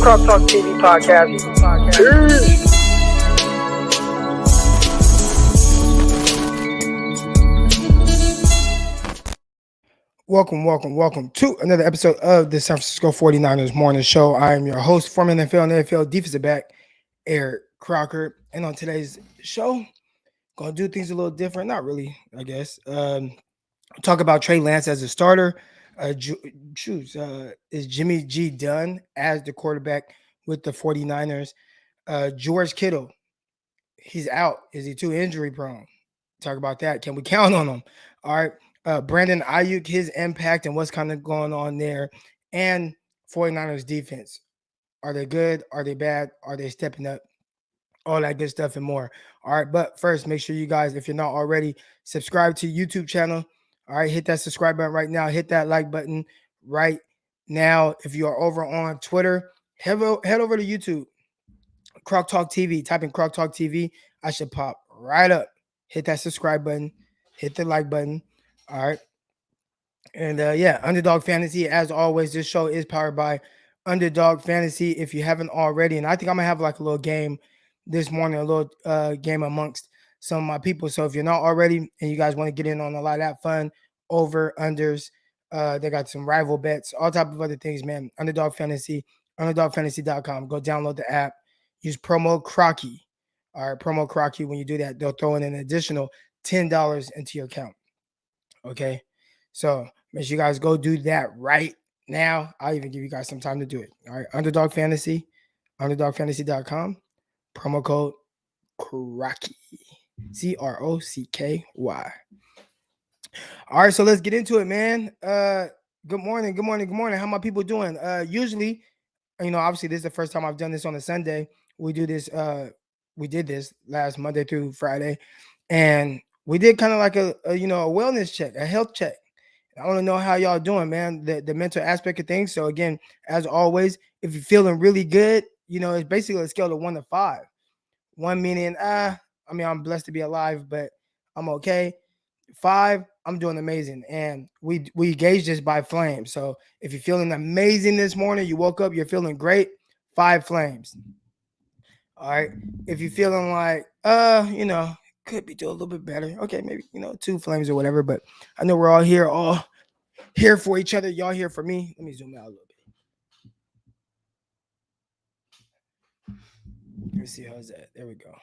Cross Talk TV podcast. Peace. Welcome to another episode of the San Francisco 49ers Morning Show. I am your host, former NFL and NFL defensive back, Eric Crocker. And on today's show, gonna do things a little different. Not really, I guess. Talk about Trey Lance as a starter. Is Jimmy G done as the quarterback with the 49ers? George Kittle, he's out. Is he too injury prone? Talk about that. Can we count on him? All right. Brandon Aiyuk, his impact and what's kind of going on there. And 49ers defense. Are they good? Are they bad? Are they stepping up? All that good stuff and more. All right. But first, make sure you guys, if you're not already, subscribe to YouTube channel. All right. Hit that subscribe button right now. Hit that like button right now. If you are over on Twitter, head over to YouTube. Croc Talk TV. Type in Croc Talk TV. I should pop right up. Hit that subscribe button. Hit the like button. All right. And Underdog Fantasy. As always, this show is powered by Underdog Fantasy. If you haven't already, and I think I'm going to have like a little game this morning, a little game amongst some of my people. So if you're not already and you guys want to get in on a lot of that fun, over, unders, they got some rival bets, all type of other things, man. Underdog Fantasy, underdogfantasy.com. Go download the app. Use promo Crocky. All right, promo Crocky. When you do that, they'll throw in an additional $10 into your account. Okay, so make sure you guys go do that right now. I'll even give you guys some time to do it. All right, Underdog Fantasy, underdogfantasy.com, promo code Crocky, Crocky. All right, so let's get into it, man. Good morning. How my people doing? Usually, obviously this is the first time I've done this on a Sunday. We did this last Monday through Friday, and we did kind of like a wellness check, a health check. I want to know how y'all doing, man, the mental aspect of things. So again, as always, if you're feeling really good, it's basically a scale of 1 to 5. 1 meaning, I'm blessed to be alive, but I'm okay. 5, I'm doing amazing. And we gauge this by flames. So if you're feeling amazing this morning, you woke up, you're feeling great, 5 flames. All right. If you're feeling like, could be doing a little bit better. Okay, maybe, 2 flames or whatever. But I know we're all here for each other. Y'all here for me. Let me zoom out a little bit. Let's see how's that. There we go.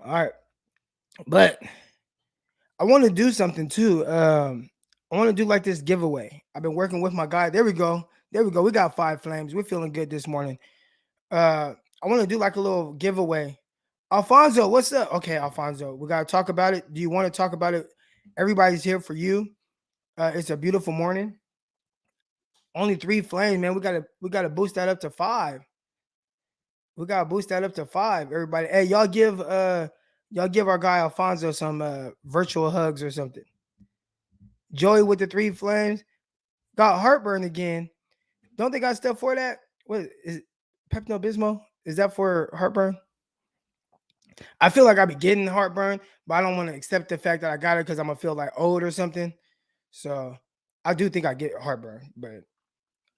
All right. But I want to do something too. I want to do like this giveaway. I've been working with my guy. There we go. We got 5 flames. We're feeling good this morning. I want to do like a little giveaway. Alfonso, what's up? Okay, Alfonso, we got to talk about it. Do you want to talk about it? Everybody's here for you. It's a beautiful morning. Only 3 flames, man. We gotta boost that up to 5. We gotta boost that up to 5. Everybody, hey, y'all give our guy Alfonso some virtual hugs or something. Joey with the 3 flames got heartburn again. Don't they got stuff for that? What is it? Pepto-Bismol? Is that for heartburn? I feel like I be getting heartburn, but I don't want to accept the fact that I got it because I'm gonna feel like old or something. So I do think I get heartburn, but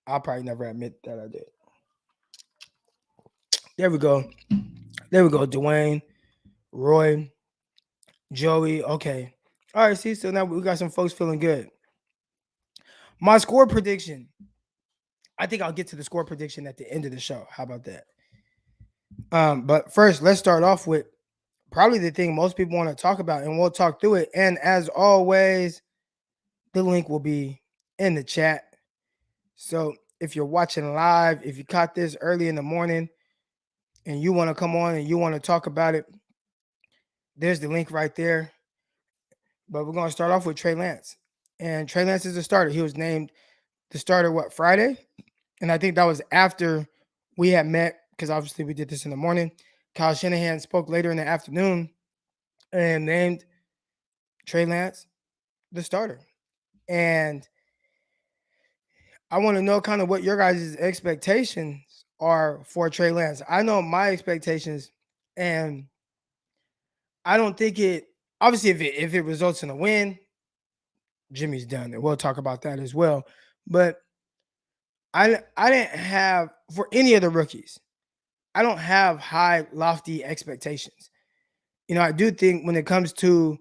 I'll probably never admit that I did. There we go. Dwayne, Roy, Joey. Okay. All right. See, so now we got some folks feeling good. My score prediction. I think I'll get to the score prediction at the end of the show. How about that? But first, let's start off with probably the thing most people want to talk about, and we'll talk through it. And as always, the link will be in the chat. So if you're watching live, if you caught this early in the morning and you want to come on and you want to talk about it, there's the link right there. But we're going to start off with Trey Lance. And Trey Lance is the starter. He was named the starter, Friday? And I think that was after we had met, because obviously we did this in the morning. Kyle Shanahan spoke later in the afternoon and named Trey Lance the starter. And I want to know kind of what your guys' expectations are for Trey Lance. I know my expectations, and I don't think obviously if it results in a win, Jimmy's done. And we'll talk about that as well. But I didn't have for any of the rookies. I don't have high lofty expectations. I do think when it comes to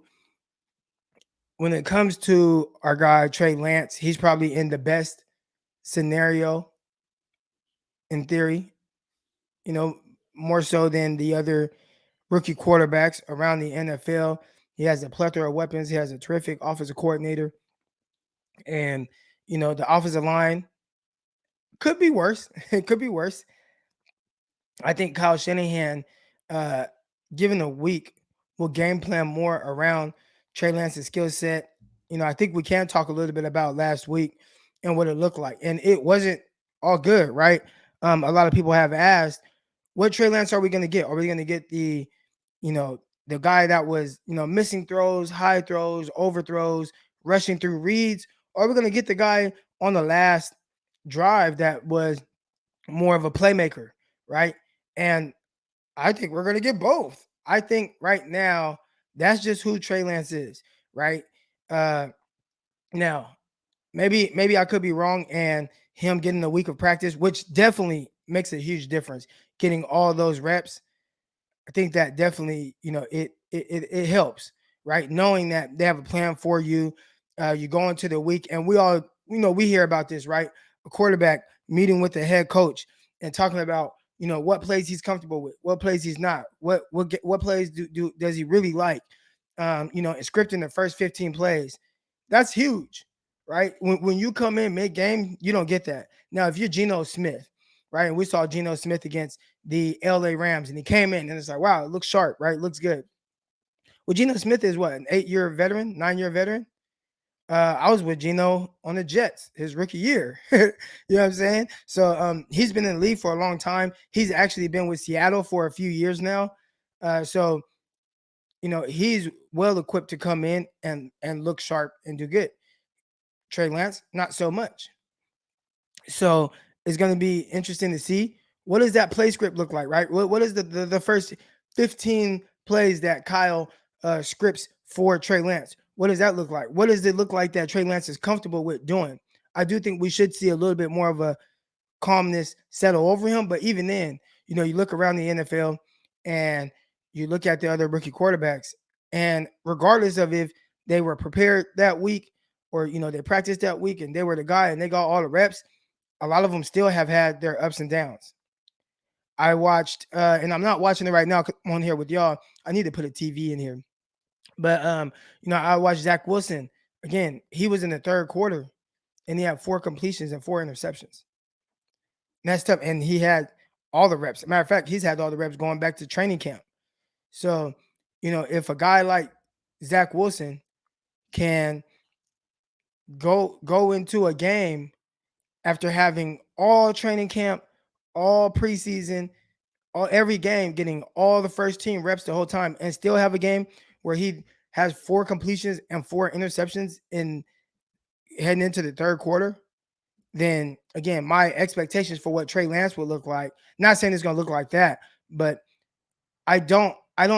our guy Trey Lance, he's probably in the best scenario in theory, you know, more so than the other rookie quarterbacks around the NFL. He has a plethora of weapons. He has a terrific offensive coordinator. And, the offensive line could be worse. It could be worse. I think Kyle Shanahan, uh, given a week, will game plan more around Trey Lance's skill set. I think we can talk a little bit about last week and what it looked like. And it wasn't all good, right? A lot of people have asked, what Trey Lance are we going to get? Are we going to get you know, the guy that was, missing throws, high throws, overthrows, rushing through reads? Or are we going to get the guy on the last drive that was more of a playmaker, right? And I think we're going to get both. I think right now that's just who Trey Lance is, right? Uh, Now, maybe I could be wrong, and him getting a week of practice, which definitely makes a huge difference, getting all those reps. I think that definitely, it helps, right? Knowing that they have a plan for you. You go into the week, and we all, we hear about this, right? A quarterback meeting with the head coach and talking about, what plays he's comfortable with, what plays he's not, what plays does he really like, and scripting the first 15 plays. That's huge, right? When you come in mid game, you don't get that. Now, if you're Geno Smith, right, and we saw Geno Smith against the LA Rams, and he came in and it's like, wow, it looks sharp, right? Looks good. Well, Geno Smith is what, an 8-year veteran, 9-year veteran? I was with Geno on the Jets his rookie year. You know what I'm saying? So he's been in the league for a long time. He's actually been with Seattle for a few years now. So he's well equipped to come in and look sharp and do good. Trey Lance, not so much. So it's going to be interesting to see what does that play script look like, right? What is the first 15 plays that Kyle scripts for Trey Lance? What does that look like? What does it look like that Trey Lance is comfortable with doing? I do think we should see a little bit more of a calmness settle over him. But even then, you look around the NFL and you look at the other rookie quarterbacks, and regardless of if they were prepared that week or they practiced that week and they were the guy and they got all the reps, a lot of them still have had their ups and downs. I watched, and I'm not watching it right now on here with y'all. I need to put a TV in here. But I watched Zach Wilson again. He was in the third quarter, and he had 4 completions and 4 interceptions. And that's tough. And he had all the reps. Matter of fact, he's had all the reps going back to training camp. So, if a guy like Zach Wilson can go into a game after having all training camp, all preseason, every game, getting all the first team reps the whole time, and still have a game where he has 4 completions and 4 interceptions in heading into the third quarter, then again, my expectations for what Trey Lance will look like, not saying it's going to look like that, but I don't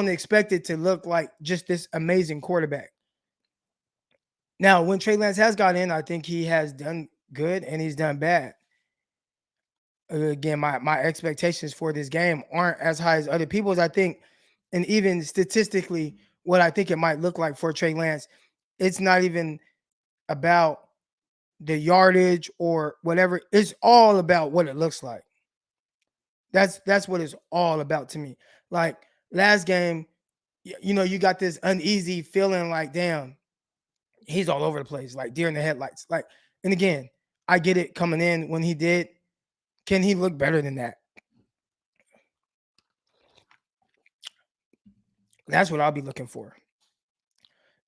expect it to look like just this amazing quarterback. Now, when Trey Lance has got in, I think he has done good and he's done bad. Again, my expectations for this game aren't as high as other people's, I think, and even statistically, what I think it might look like for Trey Lance, it's not even about the yardage or whatever. It's all about what it looks like. That's what it's all about to me. Like last game, you got this uneasy feeling like, damn, he's all over the place, like deer in the headlights. Like, and again, I get it coming in when he did. Can he look better than that? That's what I'll be looking for.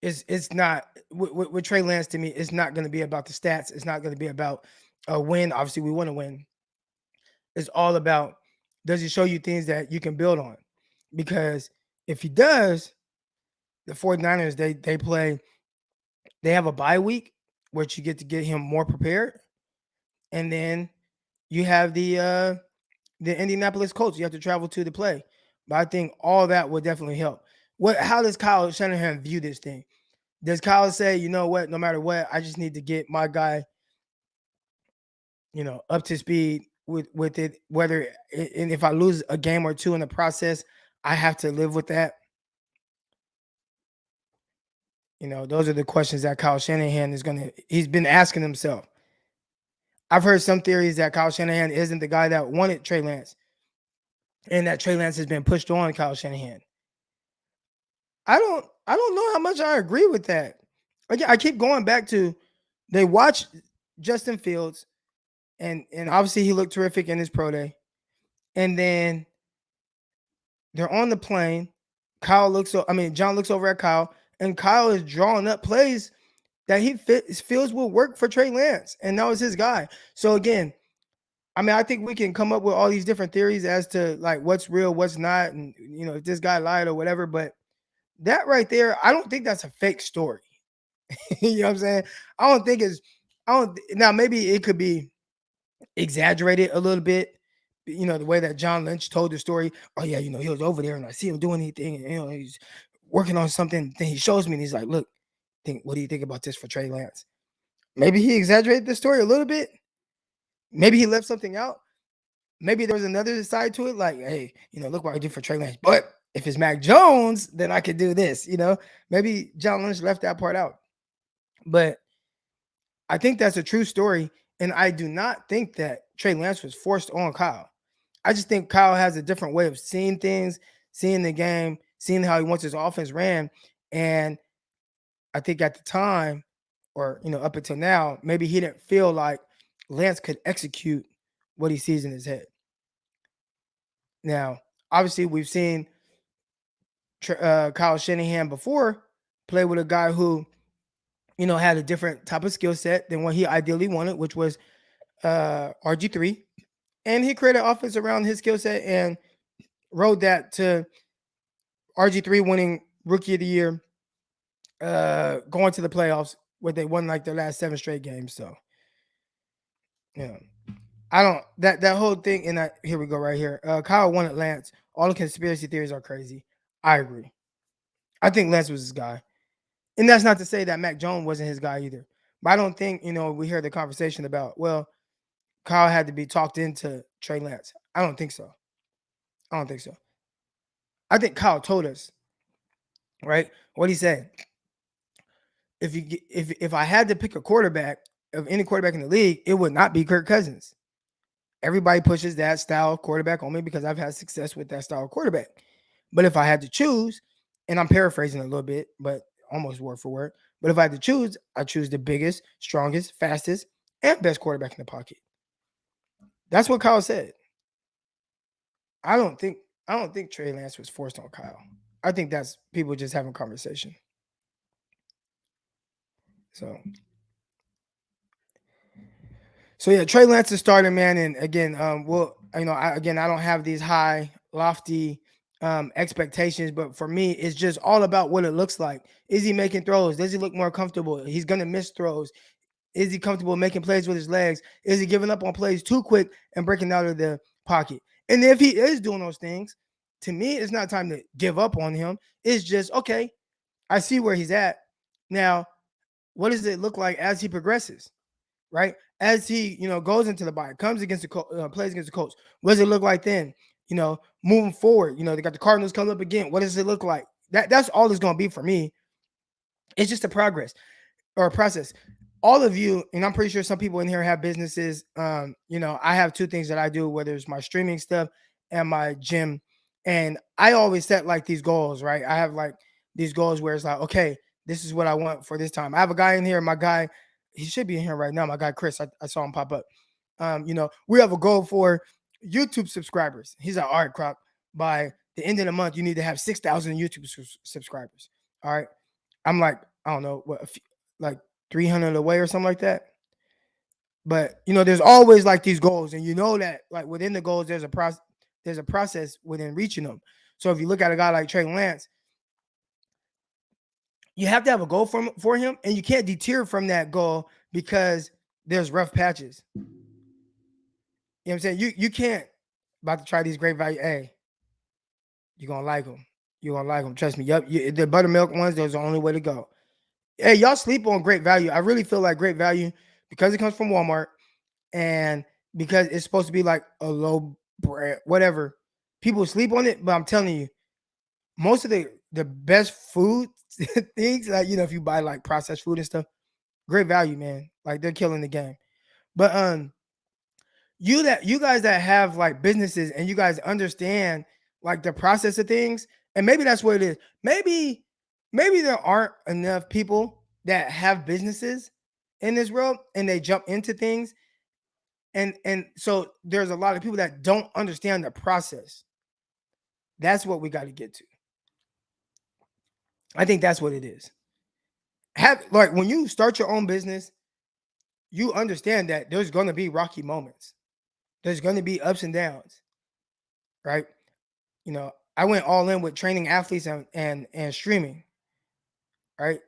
It's not with Trey Lance to me. It's not going to be about the stats. It's not going to be about a win. Obviously, we want to win. It's all about, does he show you things that you can build on? Because if he does, the 49ers, they have a bye week, which you get to get him more prepared. And then you have the Indianapolis Colts. You have to travel to play. But I think all that would definitely help. How does Kyle Shanahan view this thing? Does Kyle say, you know what, no matter what, I just need to get my guy up to speed with it. Whether and if I lose a game or two in the process, I have to live with that. Those are the questions that Kyle Shanahan he's been asking himself. I've heard some theories that Kyle Shanahan isn't the guy that wanted Trey Lance, and that Trey Lance has been pushed on Kyle Shanahan. I don't know how much I agree with that. Again, I keep going back to they watch Justin Fields, and obviously he looked terrific in his pro day, and then they're on the plane. John looks over at Kyle, and Kyle is drawing up plays that he feels will work for Trey Lance, and that was his guy. So again, I think we can come up with all these different theories as to like what's real, what's not, and if this guy lied or whatever. But that right there, I don't think that's a fake story. You know what I'm saying? I don't think it's. I don't now. Maybe it could be exaggerated a little bit. The way that John Lynch told the story. Oh yeah, he was over there and I see him doing anything, and he's working on something. Then he shows me and he's like, "Look, what do you think about this for Trey Lance?" Maybe he exaggerated the story a little bit. Maybe he left something out. Maybe there was another side to it, like, hey, look what I did for Trey Lance. But if it's Mac Jones, then I could do this. Maybe John Lynch left that part out. But I think that's a true story. And I do not think that Trey Lance was forced on Kyle. I just think Kyle has a different way of seeing things, seeing the game, seeing how he wants his offense ran. And I think at the time, or up until now, maybe he didn't feel like Lance could execute what he sees in his head. Now, obviously, we've seen Kyle Shanahan before play with a guy who, had a different type of skill set than what he ideally wanted, which was RG3. And he created offense around his skill set and rode that to RG3 winning Rookie of the Year, going to the playoffs where they won like their last 7 straight games. So, I don't that whole thing. And here we go right here. Kyle wanted Lance. All the conspiracy theories are crazy. I agree. I think Lance was his guy. And that's not to say that Mac Jones wasn't his guy either. But I don't think, we hear the conversation about, well, Kyle had to be talked into Trey Lance. I don't think so. I think Kyle told us, right? What he said. If I had to pick a quarterback of any quarterback in the league, it would not be Kirk Cousins. Everybody pushes that style of quarterback on me because I've had success with that style of quarterback. But if I had to choose, and I'm paraphrasing a little bit, but almost word for word. But if I had to choose, I choose the biggest, strongest, fastest, and best quarterback in the pocket. That's what Kyle said. I don't think Trey Lance was forced on Kyle. I think that's people just having a conversation. So yeah, Trey Lance is starting, man. And again, I don't have these high, lofty expectations, but for me, it's just all about what it looks like. Is he making throws? Does he look more comfortable? He's gonna miss throws. Is he comfortable making plays with his legs? Is he giving up on plays too quick and breaking out of the pocket? And if he is doing those things, to me, it's not time to give up on him. It's just, okay, I see where he's at. Now, what does it look like as he progresses, right? As he, goes into the bye, comes against the plays against the Colts. What does it look like then? Moving forward, they got the Cardinals coming up again. What does it look like? That's all it's going to be for me. It's just a progress or a process. All of you, and I'm pretty sure some people in here have businesses. I have 2 things that I do, whether it's my streaming stuff and my gym. And I always set like these goals, right? I have like these goals where it's like, okay, this is what I want for this time. I have a guy in here, my guy, he should be in here right now. My guy, Chris, I saw him pop up. We have a goal for YouTube subscribers. He's like, all right, Crop, by the end of the month, you need to have 6,000 YouTube subscribers. All right. I'm like, I don't know, like 300 away or something like that. But, there's always like these goals, and that like within the goals, there's a process within reaching them. So if you look at a guy like Trey Lance, you have to have a goal for him, and you can't deter from that goal because there's rough patches. You know what I'm saying? You can't about to try these great value. Hey, you're going to like them. You're going to like them. Trust me. Yep. The buttermilk ones, those are the only way to go. Hey, y'all sleep on great value. I really feel like great value, because it comes from Walmart, And because it's supposed to be like a low brand, whatever, people sleep on it. But I'm telling you, most of the best food things, like if you buy like processed food and stuff, great value, man. Like they're killing the game. But you guys that have like businesses and you guys understand like the process of things, and maybe that's what it is. Maybe there aren't enough people that have businesses in this world and they jump into things, and so there's a lot of people that don't understand the process. That's what we got to get to. I think that's what it is. Have like when you start your own business, you understand that there's going to be rocky moments. There's going to be ups and downs, right? I went all in with training athletes and streaming, right?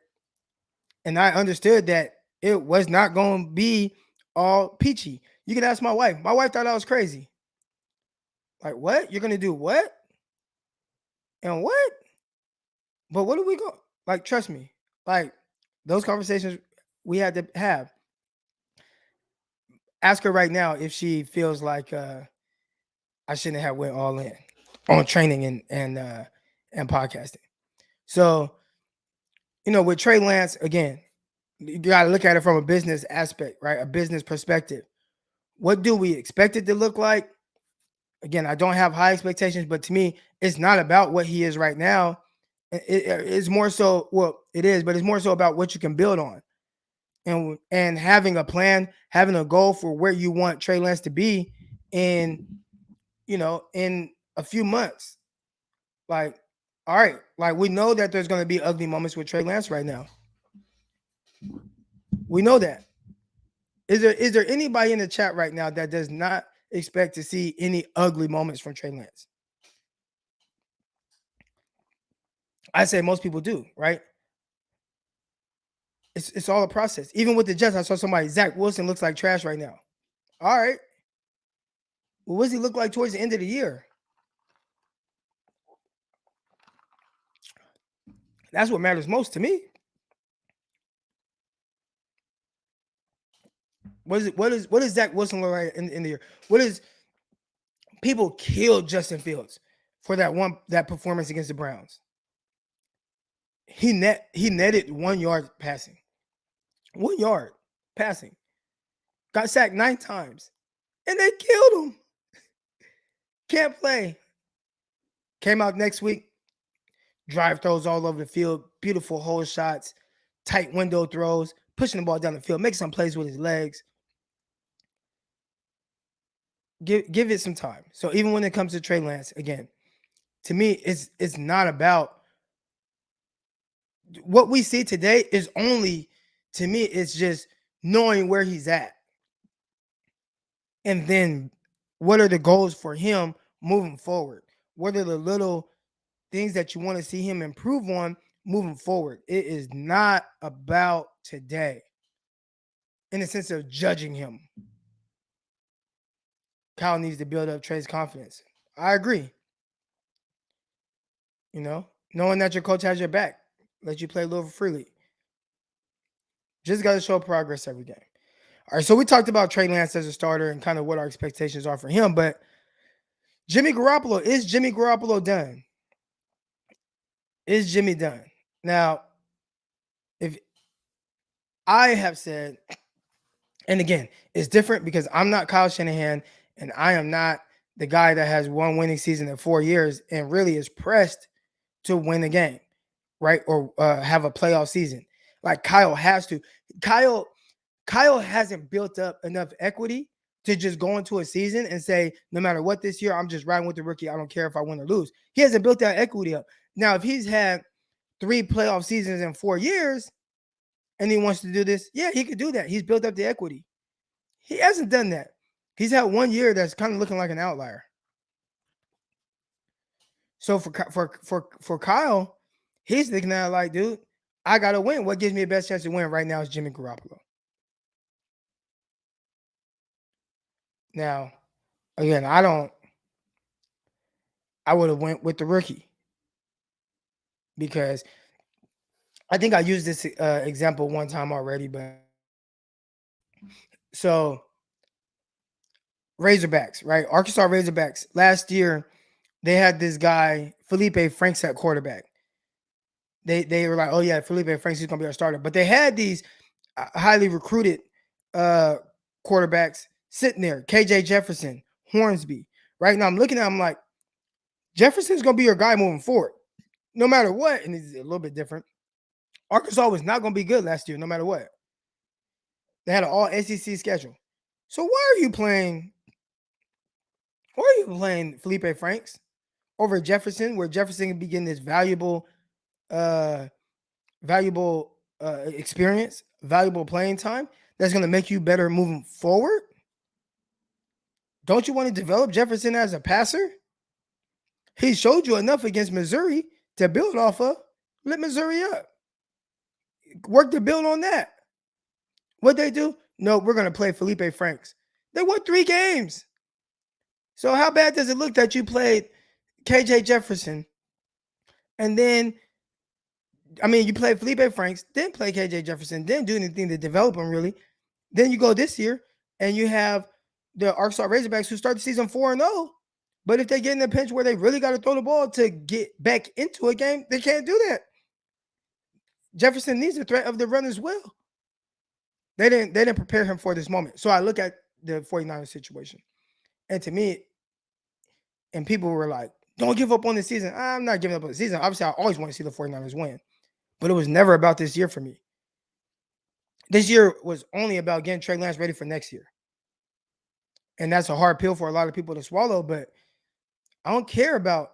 And I understood that it was not going to be all peachy. You can ask my wife. My wife thought I was crazy. Like, what? You're going to do what? And what? But what do we go? Like, trust me. Like, those conversations we had to have. Ask her right now if she feels like I shouldn't have went all in on training and podcasting. So, with Trey Lance, again, you got to look at it from a business aspect, right? A business perspective. What do we expect it to look like? Again, I don't have high expectations, but to me, it's not about what he is right now. It's more so, well, it is, but it's more so about what you can build on, and having a plan, having a goal for where you want Trey Lance to be in, in a few months. Like, all right, like we know that there's going to be ugly moments with Trey Lance right now. We know that. Is there anybody in the chat right now that does not expect to see any ugly moments from Trey Lance? I say most people do, right? It's all a process. Even with the Jets, I saw somebody, Zach Wilson looks like trash right now. All right. Well, what does he look like towards the end of the year? That's what matters most to me. What does Zach Wilson look like in the year? People killed Justin Fields for that performance against the Browns. He netted 1 yard passing. 1 yard passing. Got sacked 9 times. And they killed him. Can't play. Came out next week. Drive throws all over the field. Beautiful hole shots. Tight window throws. Pushing the ball down the field. Making some plays with his legs. Give it some time. So even when it comes to Trey Lance, again, to me, it's not about what we see today. Is only, to me, it's just knowing where he's at. And then what are the goals for him moving forward? What are the little things that you want to see him improve on moving forward? It is not about today in the sense of judging him. Kyle needs to build up Trey's confidence. I agree. Knowing that your coach has your back, let you play a little freely. Just got to show progress every game. All right, so we talked about Trey Lance as a starter and kind of what our expectations are for him, but Jimmy Garoppolo, is Jimmy Garoppolo done? Is Jimmy done? Now, if I have said, and again, it's different because I'm not Kyle Shanahan and I am not the guy that has one winning season in 4 years and really is pressed to win a game, right? Or have a playoff season. Like Kyle has to. Kyle hasn't built up enough equity to just go into a season and say, no matter what this year, I'm just riding with the rookie. I don't care if I win or lose. He hasn't built that equity up. Now, if he's had 3 playoff seasons in 4 years and he wants to do this, yeah, he could do that. He's built up the equity. He hasn't done that. He's had 1 year that's kind of looking like an outlier. So for Kyle, he's thinking that like, dude, I gotta win. What gives me the best chance to win right now is Jimmy Garoppolo. Now, again, I would have went with the rookie because I think I used this example one time already, but so Razorbacks, right? Arkansas Razorbacks. Last year, they had this guy, Felipe Franks, at quarterback. They were like, oh yeah, Felipe Franks is gonna be our starter. But they had these highly recruited quarterbacks sitting there. KJ Jefferson, Hornsby. Right now, I'm looking at him like Jefferson's gonna be your guy moving forward, no matter what. And it's a little bit different. Arkansas was not gonna be good last year, no matter what. They had an all SEC schedule. So why are you playing? Why are you playing Felipe Franks over Jefferson, where Jefferson can be getting this uh, valuable experience, valuable playing time that's going to make you better moving forward? Don't you want to develop Jefferson as a passer? He showed you enough against Missouri to build off of. Let Missouri up. Work to build on that. What they do? No, we're going to play Felipe Franks. They won 3 games. So how bad does it look that you played KJ Jefferson and then, I mean, you played Felipe Franks, then play KJ Jefferson, didn't do anything to develop him really. Then you go this year and you have the Arkansas Razorbacks who start the season 4-0. But if they get in a pinch where they really got to throw the ball to get back into a game, they can't do that. Jefferson needs a threat of the run as well. They didn't prepare him for this moment. So I look at the 49ers situation. And to me, and people were like, don't give up on the season. I'm not giving up on the season. Obviously, I always want to see the 49ers win. But it was never about this year for me. This year was only about getting Trey Lance ready for next year. And that's a hard pill for a lot of people to swallow, but I don't care about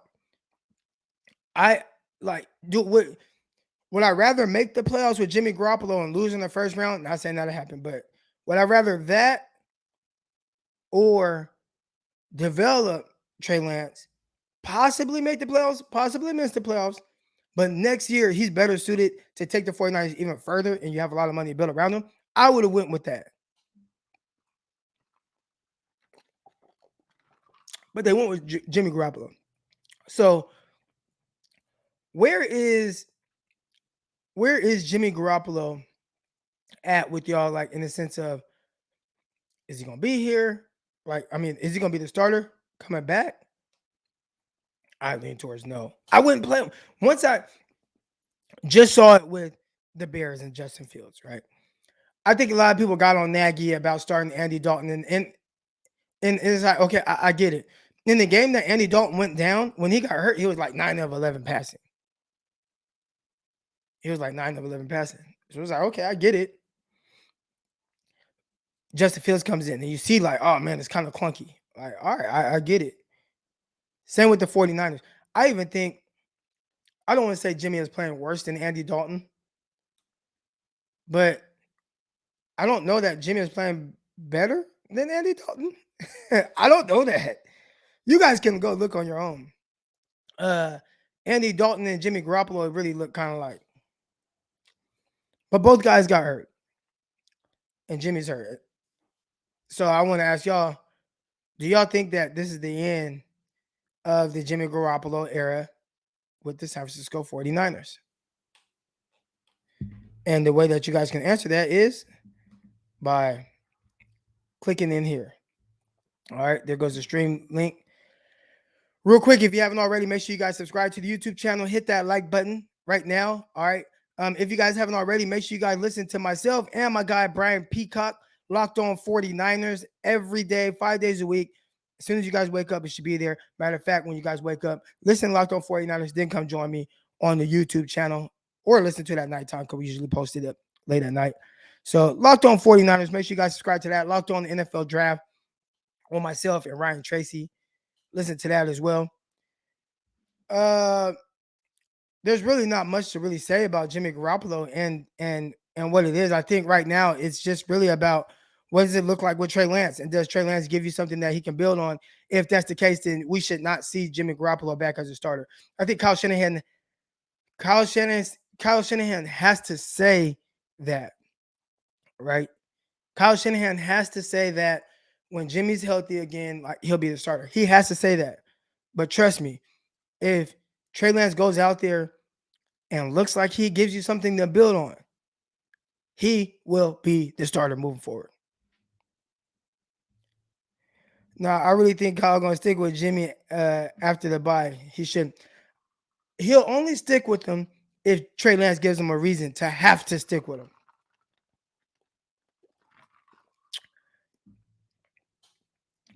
would I rather make the playoffs with Jimmy Garoppolo and lose in the first round? Not saying that'll happen, but would I rather that or develop Trey Lance, possibly make the playoffs, possibly miss the playoffs, but next year he's better suited to take the 49ers even further and you have a lot of money to build around him? I would have went with that. But they went with Jimmy Garoppolo. So where is Jimmy Garoppolo at with y'all, like in the sense of, is he gonna be here? Like, I mean, is he gonna be the starter coming back? I lean towards no. I wouldn't play him. Once I just saw it with the Bears and Justin Fields, right? I think a lot of people got on Nagy about starting Andy Dalton, and it's like, okay, I get it. In the game that Andy Dalton went down, when he got hurt, he was like 9 of 11 passing. He was like 9 of 11 passing. So it was like, okay, I get it. Justin Fields comes in and you see like, oh man, it's kind of clunky. Like, all right, I get it. Same with the 49ers. I even think, I don't want to say Jimmy is playing worse than Andy Dalton, but I don't know that Jimmy is playing better than Andy Dalton. I don't know that. You guys can go look on your own. Andy Dalton and Jimmy Garoppolo really look kind of like. But both guys got hurt. And Jimmy's hurt. So I want to ask y'all, do y'all think that this is the end of the Jimmy Garoppolo era with the San Francisco 49ers? And the way that you guys can answer that is by clicking in here. All right, there goes the stream link. Real quick, if you haven't already, make sure you guys subscribe to the YouTube channel. Hit that like button right now. All right. If you guys haven't already, make sure you guys listen to myself and my guy Brian Peacock, Locked On 49ers, every day, 5 days a week. As soon as you guys wake up, it should be there. Matter of fact, when you guys wake up, listen to Locked On 49ers, then come join me on the YouTube channel or listen to it at nighttime because we usually post it up late at night. So Locked On 49ers, make sure you guys subscribe to that. Locked On the NFL Draft on myself and Ryan Tracy. Listen to that as well. There's really not much to really say about Jimmy Garoppolo and what it is. I think right now it's just really about what does it look like with Trey Lance, and does Trey Lance give you something that he can build on? If that's the case, then we should not see Jimmy Garoppolo back as a starter. I think Kyle Shanahan has to say that, right? Kyle Shanahan has to say that when Jimmy's healthy again, like he'll be the starter. He has to say that. But trust me, if Trey Lance goes out there and looks like he gives you something to build on, he will be the starter moving forward. No, I really think Kyle gonna stick with Jimmy after the bye. He should. He'll only stick with him if Trey Lance gives him a reason to have to stick with him.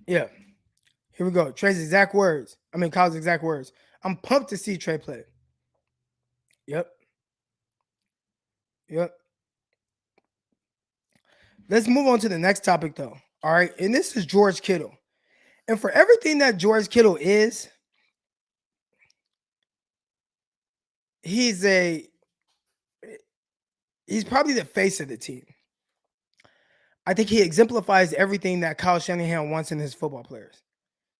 Yeah. Here we go. Trey's exact words. I mean, Kyle's exact words. I'm pumped to see Trey play. Yep. Yep. Let's move on to the next topic, though. All right. And this is George Kittle. And for everything that George Kittle is, he's probably the face of the team. I think he exemplifies everything that Kyle Shanahan wants in his football players.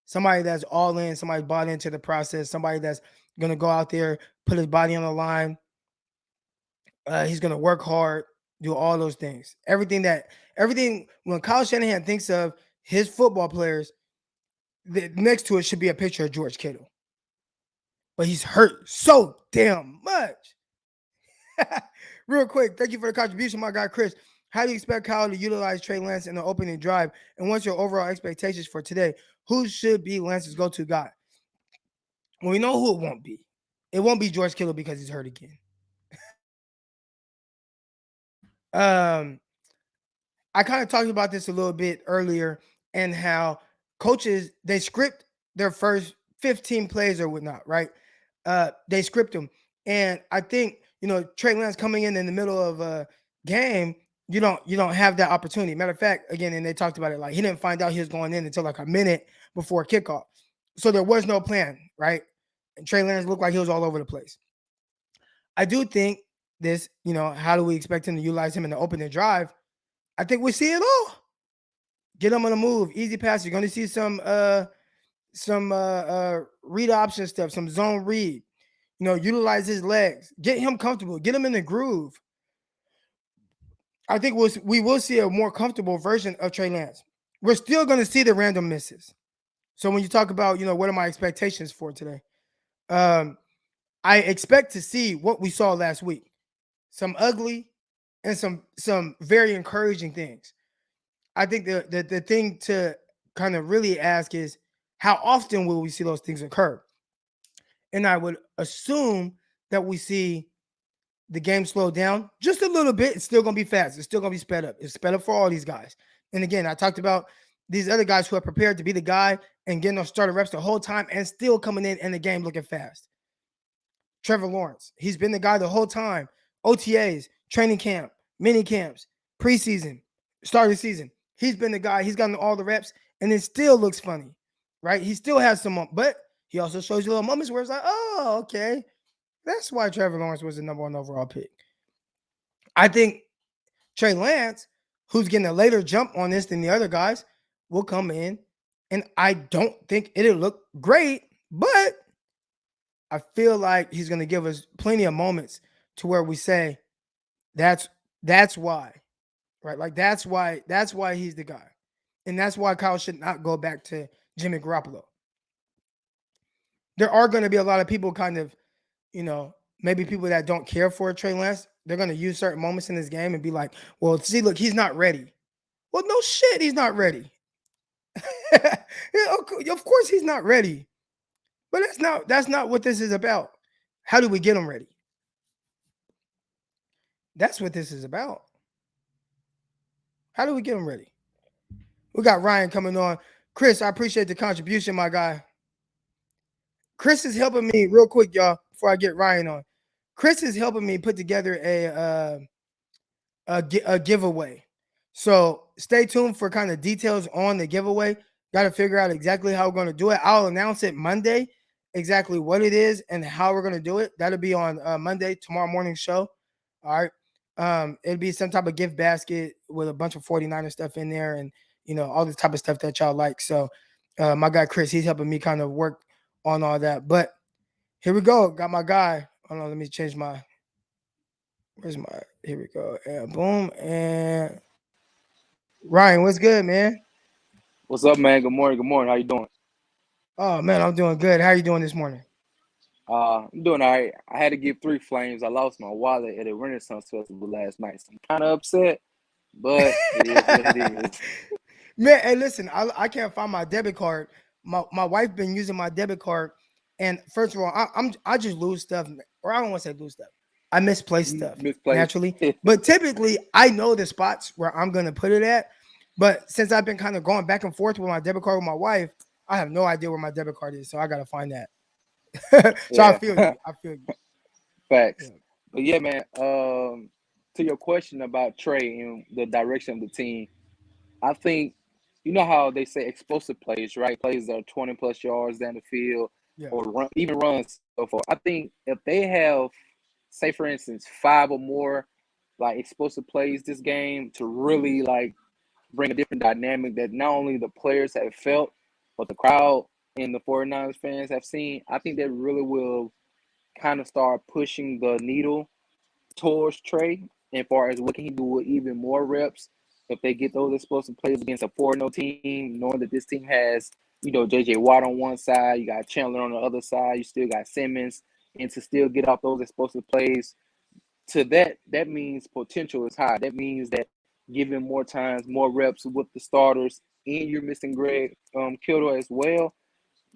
Somebody that's all in, somebody bought into the process, somebody that's going to go out there, put his body on the line. He's going to work hard, do all those things. Everything when Kyle Shanahan thinks of his football players, next to it should be a picture of George Kittle. But he's hurt so damn much. Real quick, thank you for the contribution, my guy Chris. How do you expect Kyle to utilize Trey Lance in the opening drive? And what's your overall expectations for today? Who should be Lance's go-to guy? Well, we know who it won't be. It won't be George Kittle because he's hurt again. I kind of talked about this a little bit earlier and how coaches, they script their first 15 plays or whatnot, right? They script them. And I think, Trey Lance coming in the middle of a game, you don't have that opportunity. Matter of fact, again, and they talked about it, like he didn't find out he was going in until like a minute before kickoff. So there was no plan, right? And Trey Lance looked like he was all over the place. I do think this, how do we expect him to utilize him in the opening drive? I think we see it all. Get him on the move, easy pass. You're going to see some read option stuff, some zone read. Utilize his legs, get him comfortable, get him in the groove. I think we will see a more comfortable version of Trey Lance. We're still going to see the random misses. So when you talk about, what are my expectations for today? I expect to see what we saw last week. Some ugly and some very encouraging things. I think the thing to kind of really ask is, how often will we see those things occur? And I would assume that we see the game slow down just a little bit. It's still going to be fast. It's still going to be sped up. It's sped up for all these guys. And again, I talked about these other guys who are prepared to be the guy and getting those starter reps the whole time and still coming in the game looking fast. Trevor Lawrence, he's been the guy the whole time. OTAs, training camp, mini camps, preseason, start of the season. He's been the guy. He's gotten all the reps, and it still looks funny, right? He still has some, but he also shows you little moments where it's like, oh, okay. That's why Trevor Lawrence was the number one overall pick. I think Trey Lance, who's getting a later jump on this than the other guys, will come in, and I don't think it'll look great, but I feel like he's going to give us plenty of moments to where we say, that's why, right? Like that's why he's the guy. And that's why Kyle should not go back to Jimmy Garoppolo. There are going to be a lot of people kind of, maybe people that don't care for Trey Lance. They're going to use certain moments in this game and be like, well, see, look, he's not ready. Well, no shit, he's not ready. Of course he's not ready. But that's not what this is about. How do we get him ready? That's what this is about. How do we get him ready? We got Ryan coming on. Chris, I appreciate the contribution, my guy. Chris is helping me real quick, y'all, before I get Ryan on. Chris is helping me put together a giveaway. So stay tuned for kind of details on the giveaway. Got to figure out exactly how we're going to do it. I'll announce it Monday, exactly what it is and how we're going to do it. That'll be on Monday, tomorrow morning show. All right. It'll be some type of gift basket with a bunch of 49er stuff in there and, all this type of stuff that y'all like. So my guy, Chris, he's helping me kind of work on all that. But here we go. Got my guy. Hold on. Let me change here we go. And boom. And Ryan, what's good, man? What's up, man? Good morning. Good morning. How you doing? Oh, man, I'm doing good. How are you doing this morning? I'm doing all right. I had to give 3 flames. I lost my wallet at a Renaissance Festival last night, so I'm kind of upset, but it is what it is. Man, hey, listen, I can't find my debit card. My wife been using my debit card, and first of all, I just lose stuff, or I don't want to say lose stuff. I misplace stuff Misplaced. naturally, but typically I know the spots where I'm gonna put it at. But since I've been kind of going back and forth with my debit card with my wife, I have no idea where my debit card is, so I gotta find that. So I Yeah, feel you. I feel you. facts. Yeah. But yeah, man. To your question about Trey and the direction of the team, I think you know how they say explosive plays, right? Plays that are 20 plus yards down the field, Yeah. or run, even runs so far. I think if they have, say for instance, five or more like explosive plays this game to really like bring a different dynamic that not only the players have felt, but the crowd and the 49ers fans have seen, I think that really will kind of start pushing the needle towards Trey as far as what can he do with even more reps if they get those explosive plays against a 4-0 team, knowing that this team has, JJ Watt on one side, you got Chandler on the other side, you still got Simmons, and to still get off those explosive plays, to that means potential is high. That means that giving more times, more reps with the starters, and you're missing Greg Kittle as well,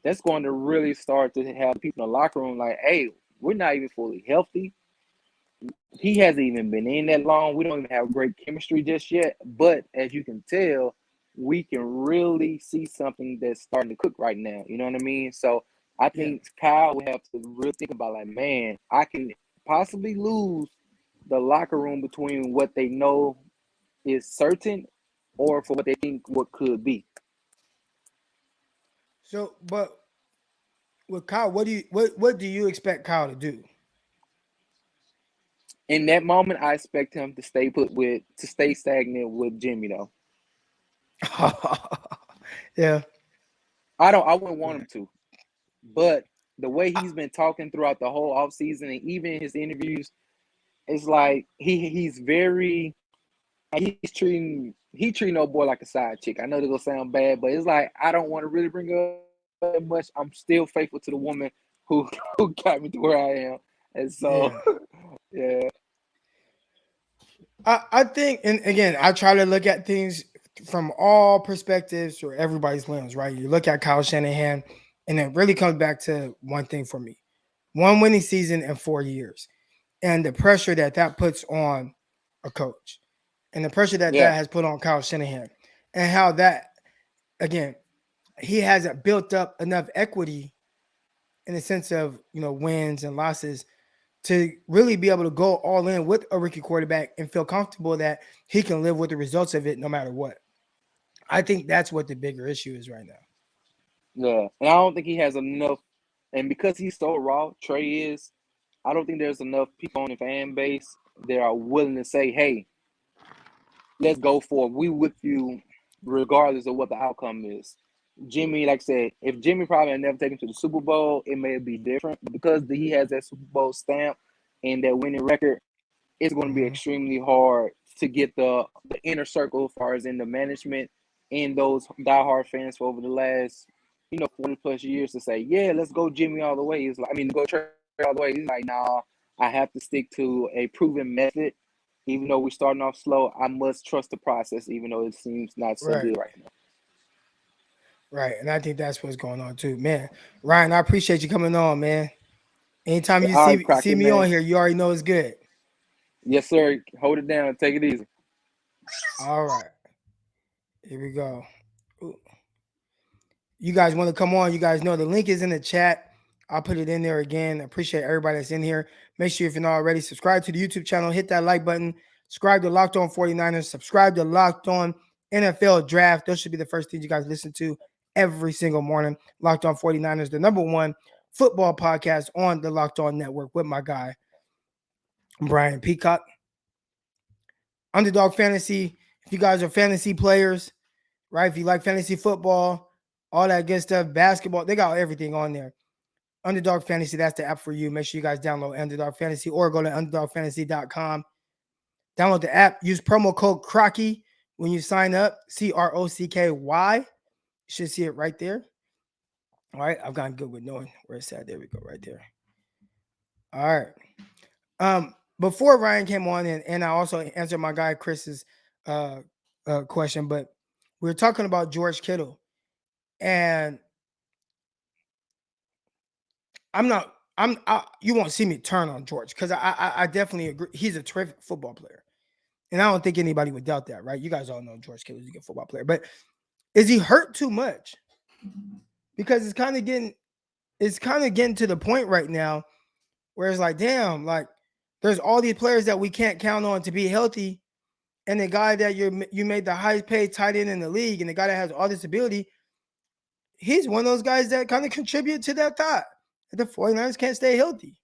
that's going to really start to have people in the locker room like, hey, we're not even fully healthy. He hasn't even been in that long. We don't even have great chemistry just yet. But as you can tell, we can really see something that's starting to cook right now. You know what I mean? So I Yeah. think Kyle would have to really think about like, man, I can possibly lose the locker room between what they know is certain or for what they think what could be. So, but with Kyle, what do you expect Kyle to do? In that moment, I expect him to stay stagnant with Jimmy though. Yeah. I wouldn't want him Right. to. But the way he's been talking throughout the whole offseason and even in his interviews, it's like he's very he treating no boy like a side chick. I know they're gonna sound bad, but it's like I don't want to really bring up that much. I'm still faithful to the woman who who got me to where I am. And so Yeah. yeah, I think, and again, I try to look at things from all perspectives or everybody's lens, right? You look at Kyle Shanahan, and it really comes back to one thing for me: one winning season in 4 years, and the pressure that puts on a coach, and the pressure that yeah, has put on Kyle Shanahan, and how that again he hasn't built up enough equity in the sense of wins and losses to really be able to go all in with a rookie quarterback and feel comfortable that he can live with the results of it no matter what. I think that's what the bigger issue is right now. yeah. And I don't think he has enough. And because he's so raw, Trey is. I don't think there's enough people on the fan base that are willing to say, "Hey, let's go for it. We with you, regardless of what the outcome is." Jimmy, like I said, if Jimmy probably had never taken to the Super Bowl, it may be different. But because he has that Super Bowl stamp and that winning record, it's going to be Mm-hmm. extremely hard to get the inner circle as far as in the management and those diehard fans for over the last 40 plus years to say, yeah, let's go Jimmy all the way. It's like, I mean, go Trey all the way. He's like, nah, I have to stick to a proven method. Even though we're starting off slow, I must trust the process, even though it seems not so Right, good right now. right, and I think that's what's going on too, man. Ryan, I appreciate you coming on, man. Anytime you All right, see Crockett, me on man. here, you already know it's good. Yes, sir. Hold it down. Take it easy. All right, here we go. Ooh. You guys want to come on? You guys know the link is in the chat. I'll put it in there again. I appreciate everybody that's in here. Make sure if you're not already, subscribe to the YouTube channel, hit that like button, subscribe to Locked On 49ers, subscribe to Locked On NFL Draft. Those should be the first things you guys listen to every single morning. Locked On 49ers, the number one football podcast on the Locked On Network with my guy, Brian Peacock. Underdog Fantasy. If you guys are fantasy players, right? If you like fantasy football, all that good stuff, basketball, they got everything on there. Underdog Fantasy, that's the app for you. Make sure you guys download Underdog Fantasy or go to underdogfantasy.com. Download the app. Use promo code Crocky when you sign up. CROCKY. You should see it right there. All right. I've gotten good with knowing where it's at. There we go, right there. All right. Before Ryan came on, and I also answered my guy Chris's question, but we're talking about George Kittle, and you won't see me turn on George because I definitely agree. He's a terrific football player. And I don't think anybody would doubt that, right? You guys all know George Kittle is a good football player. But is he hurt too much? Because it's kind of getting to the point right now where it's like, damn, like there's all these players that we can't count on to be healthy. And the guy that you made the highest paid tight end in the league, and the guy that has all this ability, he's one of those guys that kind of contribute to that thought. The 49ers can't stay healthy.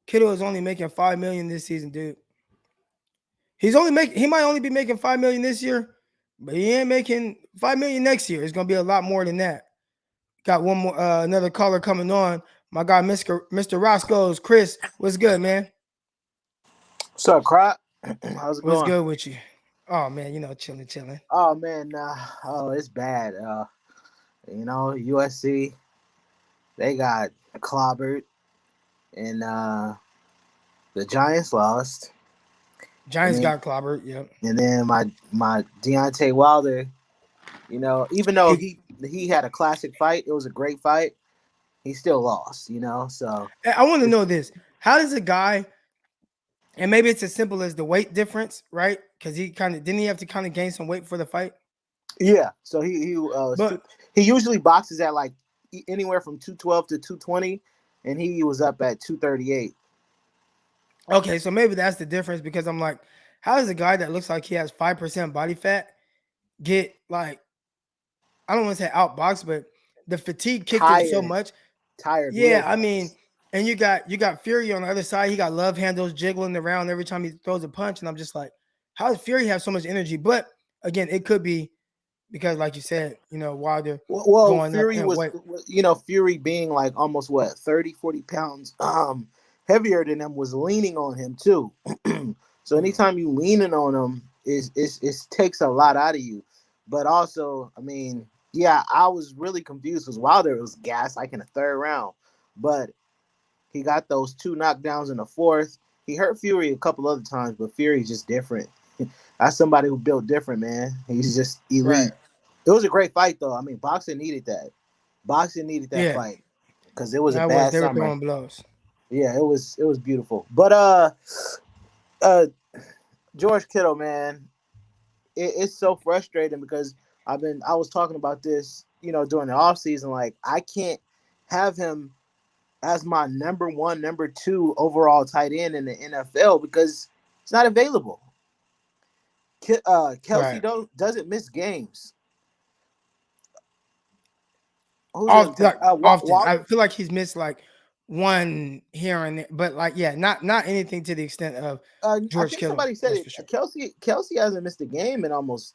Kittle is only making $5 million this season, dude. He might only be making $5 million this year, but he ain't making $5 million next year. It's gonna be a lot more than that. Got one more another caller coming on. My guy, Mr. Roscoe's Chris. What's good, man? What's up, Crop? How's it going? What's good with you? Oh man, chilling. Oh man, it's bad. USC, they got clobbered, and the Giants lost. Giants got clobbered, yep. And then my Deontay Wilder, even though he had a classic fight, it was a great fight. He still lost, So I want to know this: how does a guy, and maybe it's as simple as the weight difference, right? Because didn't he have to kind of gain some weight for the fight? Yeah. So he usually boxes at like anywhere from 212 to 220, and he was up at 238. Okay, so maybe that's the difference, because I'm like, how does a guy that looks like he has 5% body fat get, like, I don't want to say outboxed, but the fatigue kicked in so much. Tired. Yeah, I mean, and you got Fury on the other side. He got love handles jiggling around every time he throws a punch, and I'm just like, how does Fury have so much energy? But again, it could be because, like you said, Wilder going Fury up in weight. Fury being like almost 30, 40 pounds heavier than him, was leaning on him too. So anytime you leaning on him, it takes a lot out of you. But also, I mean, yeah, I was really confused because Wilder was gassed like in the third round, but he got those 2 knockdowns in the fourth. He hurt Fury a couple other times, but Fury's just different. That's somebody who built different, man. He's just elite. Right. It was a great fight, though. I mean, boxing needed that. Fight because it was a bad they were summer. throwing blows. Yeah, it was beautiful. But George Kittle, man, it's so frustrating because I was talking about this, during the offseason. Like, I can't have him as my number 1, number 2 overall tight end in the NFL because it's not available. Kelsey doesn't miss games. Often. I feel like he's missed like one here and there, but like, yeah, not anything to the extent of George Kittle. Somebody said it. Sure. Kelsey hasn't missed a game in almost.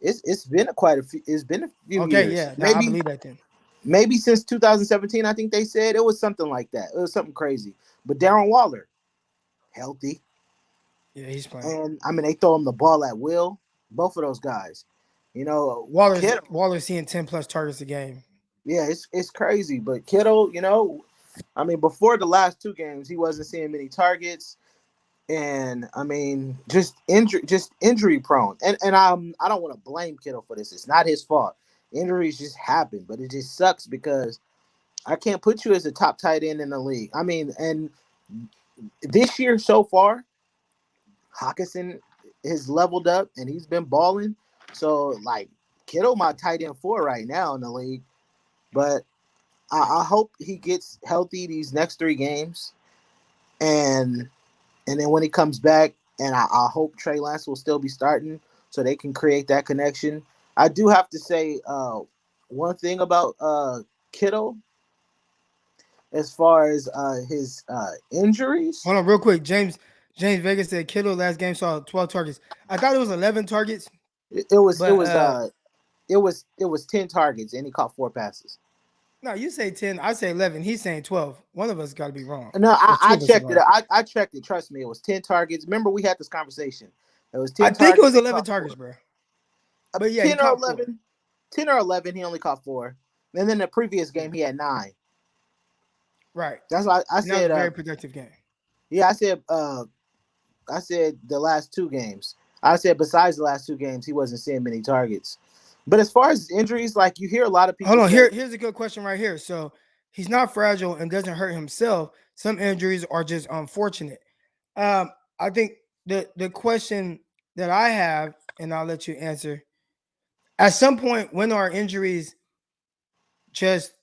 It's been a few years. Okay, yeah, I believe that then. Maybe since 2017, I think they said it was something like that. It was something crazy. But Darren Waller, healthy. Yeah, he's playing. And I mean, they throw him the ball at will. Both of those guys, Waller's seeing 10+ targets a game. Yeah, it's crazy. But Kittle, I mean, before the last 2 games, he wasn't seeing many targets, and I mean, just injury prone. And I don't want to blame Kittle for this. It's not his fault. Injuries just happen, but it just sucks because I can't put you as a top tight end in the league. I mean, and this year so far, Hawkinson has leveled up and he's been balling. So, like, Kittle my tight end 4 right now in the league. But I hope he gets healthy these next 3 games. And then when he comes back, and I hope Trey Lance will still be starting so they can create that connection. I do have to say one thing about Kittle as far as his injuries. Hold on real quick. James Vegas said Kittle last game saw 12 targets. I thought it was 11 targets. It was 10 targets and he caught 4 passes. No, you say 10. I say 11. He's saying 12. One of us got to be wrong. No, I checked it. I checked it. Trust me, it was 10 targets. Remember, we had this conversation. It was 10. I think it was 11 targets, bro. But yeah, 10 or 11. 4. 10 or 11. He only caught 4. And then the previous game, he had 9. Right. That's why I said a very productive game. Yeah, I said I said the last 2 games. I said besides the last 2 games, he wasn't seeing many targets. But as far as injuries, like you hear a lot of people Hold on. say, Here's a good question right here. So he's not fragile and doesn't hurt himself. Some injuries are just unfortunate. I think the question that I have, and I'll let you answer. At some point, when are injuries just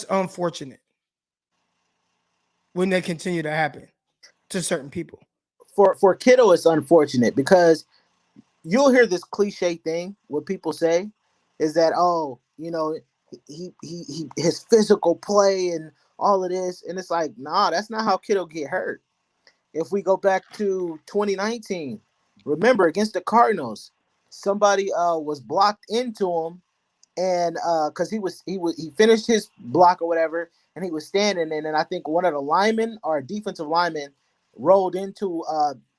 unfortunate? When they continue to happen to certain people? for Kittle, it's unfortunate because you'll hear this cliche thing. What people say is that, oh, he his physical play and all of this, and it's like, nah, that's not how Kittle get hurt. If we go back to 2019, remember against the Cardinals, somebody was blocked into him, and because he finished his block or whatever, and he was standing, and then I think one of the linemen or a defensive lineman rolled into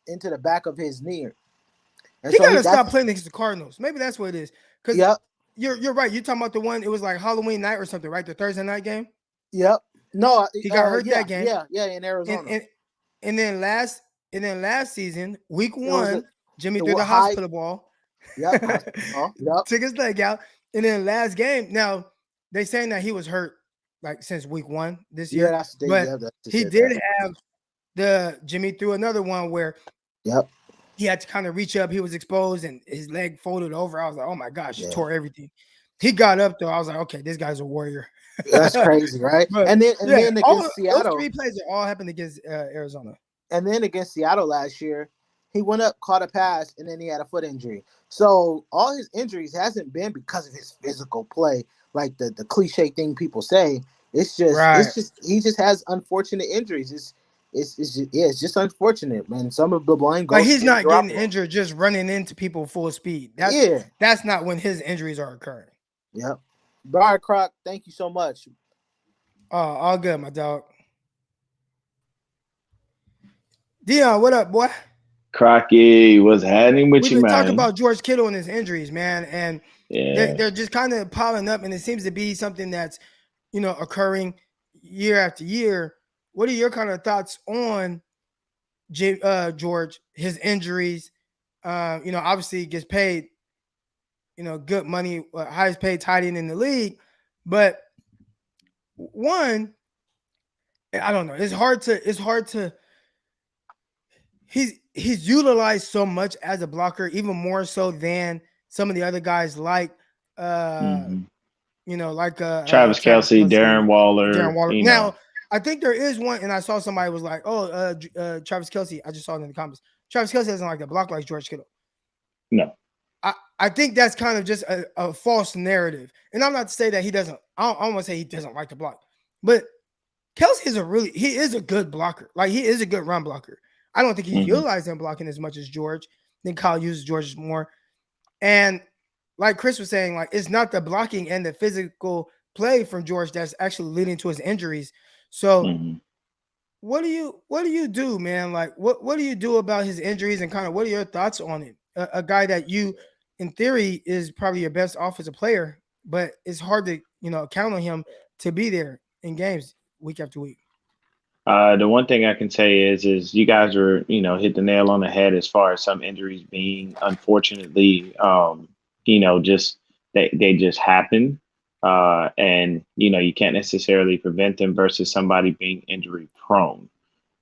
the back of his knee, and He so got to stop that's playing against the Cardinals. Maybe that's what it is. Because yep, you're right. You're talking about the one. It was like Halloween night or something, right? The Thursday night game. yep. No, He got hurt yeah, that game. yeah, in And Arizona. and, and then last season, week It was 1, Jimmy the threw the high. hospital ball. Yep. Yep. Took his leg out. And then last game, now they saying that he was hurt like since week 1 this Yeah, year. But he did have the Jimmy threw another one where yep, he had to kind of reach up. He was exposed and his leg folded over. I was like, oh my gosh, he yeah. tore everything. He got up though. I was like, okay, this guy's a warrior. That's crazy, right? But and then those against Seattle, 3 plays that all happened against Arizona. and then against Seattle last year, he went up, caught a pass, and then he had a foot injury. So all his injuries hasn't been because of his physical play, like the cliche thing people say. It's just he just has unfortunate injuries. It's just unfortunate, man. Some of the blame goes. Like he's not getting Garoppolo. injured just running into people full speed. That's not when his injuries are occurring. Yep. All right, Croc, thank you so much. Oh, all good, my dog. Dion, what up, boy? Crocky, what's happening with We've you, been man? talking about George Kittle and his injuries, man, and yeah, they're just kind of piling up, and it seems to be something that's occurring year after year. What are your kind of thoughts on George, his injuries? Obviously he gets paid, good money, highest paid tight end in the league, but one, I don't know. It's hard to. He's utilized so much as a blocker, even more so than some of the other guys like Travis Travis Kelce, Kelce, Darren Waller. Now, I think there is one, and I saw somebody was like, "Oh, Travis Kelce." I just saw it in the comments. Travis Kelce doesn't like to block like George Kittle. No, I think that's kind of just a false narrative, and I'm not to say that he doesn't. I don't want to say he doesn't like to block, but Kelce is a good blocker. Like he is a good run blocker. I don't think he utilized him blocking as much as George. I think Kyle uses George more. And like Chris was saying, like it's not the blocking and the physical play from George that's actually leading to his injuries. So what do you do, man? Like what do you do about his injuries and kind of what are your thoughts on it? A guy that you, in theory, is probably your best offensive player, but it's hard to count on him to be there in games week after week. The one thing I can say is you guys are, hit the nail on the head as far as some injuries being, unfortunately, just they just happen. And, you can't necessarily prevent them versus somebody being injury prone.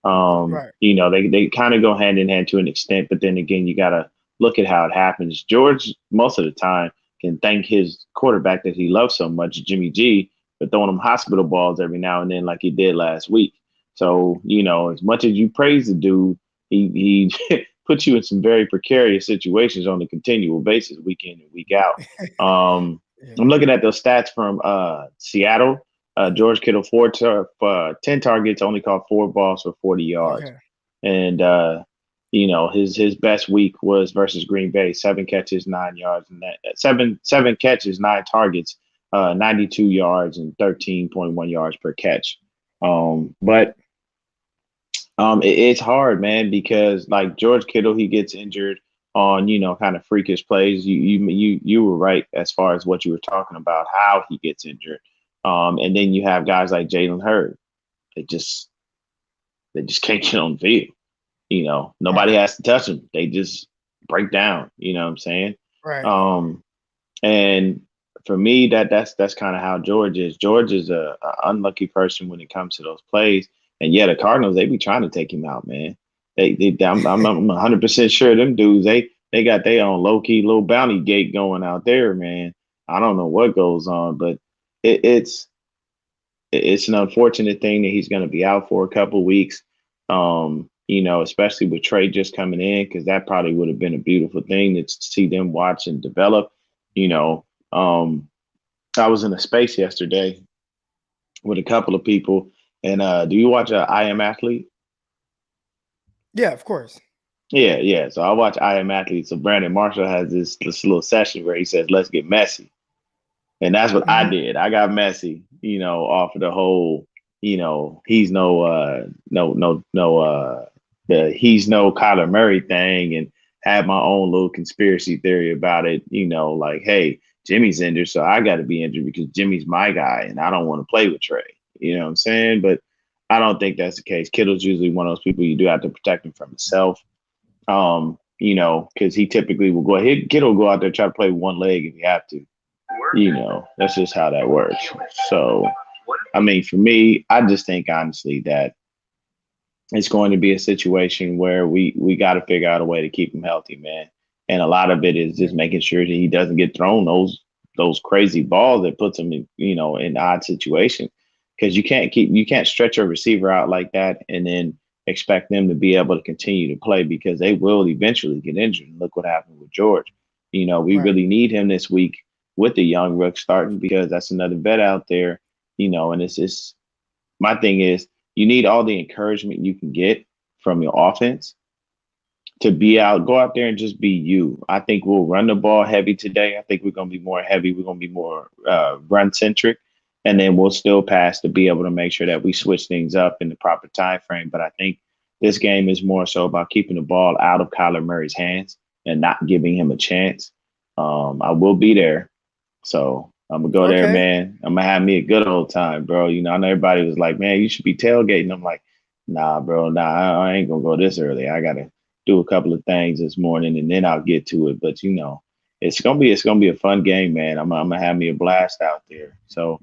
Right. They kind of go hand in hand to an extent, but then again, you got to look at how it happens. George, most of the time, can thank his quarterback that he loves so much, Jimmy G, for throwing him hospital balls every now and then like he did last week. So, as much as you praise the dude, he puts you in some very precarious situations on a continual basis, week in and week out. I'm looking at those stats from Seattle. George Kittle, 10 targets, only caught 4 balls for 40 yards. Okay. And, his best week was versus Green Bay, 7 catches, 9 yards, and seven catches, 9 targets, 92 yards and 13.1 yards per catch. But it's hard, man, because like George Kittle, he gets injured on, kind of freakish plays. You were right as far as what you were talking about, how he gets injured. And then you have guys like Jalen Hurd. They just can't get on the field. Nobody has to touch them. They just break down. You know what I'm saying? Right. And for me, that's kind of how George is. George is a unlucky person when it comes to those plays. And yeah, the Cardinals, they be trying to take him out, man. I'm 100% sure them dudes, they got their own low key little bounty gate going out there, man. I don't know what goes on, but it's an unfortunate thing that he's going to be out for a couple weeks. Especially with Trey just coming in, because that probably would have been a beautiful thing to see them watch and develop. I was in a space yesterday with a couple of people, and do you watch I Am Athlete? Yeah, of course. Yeah. So I watch I Am Athlete. So Brandon Marshall has this little session where he says, "Let's get messy," and that's what I did. I got messy, off of the whole, he's he's no Kyler Murray thing, and had my own little conspiracy theory about it. Like, hey, Jimmy's injured, so I got to be injured because Jimmy's my guy, and I don't want to play with Trey. You know what I'm saying? But I don't think that's the case. Kittle's usually one of those people you do have to protect him from himself. Because he typically will go ahead. Kittle will go out there try to play with one leg if you have to. That's just how that works. So, I mean, for me, I just think honestly that it's going to be a situation where we got to figure out a way to keep him healthy, man. And a lot of it is just making sure that he doesn't get thrown those crazy balls that puts him in odd situations. Because you can't stretch a receiver out like that and then expect them to be able to continue to play, because they will eventually get injured. And look what happened with George. We really need him this week with the young rook starting, because that's another vet out there. And it's my thing is, you need all the encouragement you can get from your offense to go out there and just be you. I think we'll run the ball heavy today. I think we're going to be more heavy. We're going to be more run centric, and then we'll still pass to be able to make sure that we switch things up in the proper time frame. But I think this game is more so about keeping the ball out of Kyler Murray's hands and not giving him a chance. I will be there. So I'm going to go there, man. I'm going to have me a good old time, bro. I know everybody was like, man, you should be tailgating. I'm like, nah, bro, I ain't going to go this early. I got to do a couple of things this morning and then I'll get to it. But, it's going to be a fun game, man. I'm going to have me a blast out there. So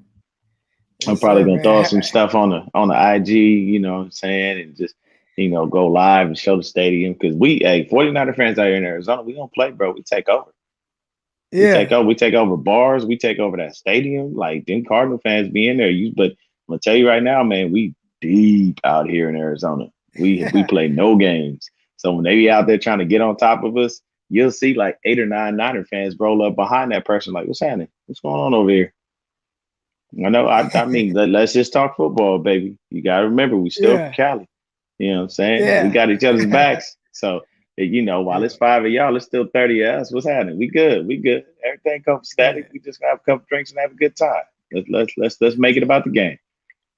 I'm probably going to throw some stuff on the IG, you know what I'm saying? And just, go live and show the stadium. Because 49er fans out here in Arizona, we don't play, bro. We take over. Yeah. We take over bars. We take over that stadium. Like, them Cardinal fans be in there. But I'm gonna tell you right now, man, we deep out here in Arizona. We play no games. So when they be out there trying to get on top of us, you'll see like 8 or 9 Niner fans roll up behind that person, like, what's happening? What's going on over here? I know. I mean, let's just talk football, baby. You gotta remember, we still from Cali. You know what I'm saying? Yeah. We got each other's backs. So, while it's 5 of y'all, it's still 30 of us. What's happening? We good. Everything comes static. We just have a couple drinks and have a good time. Let's make it about the game.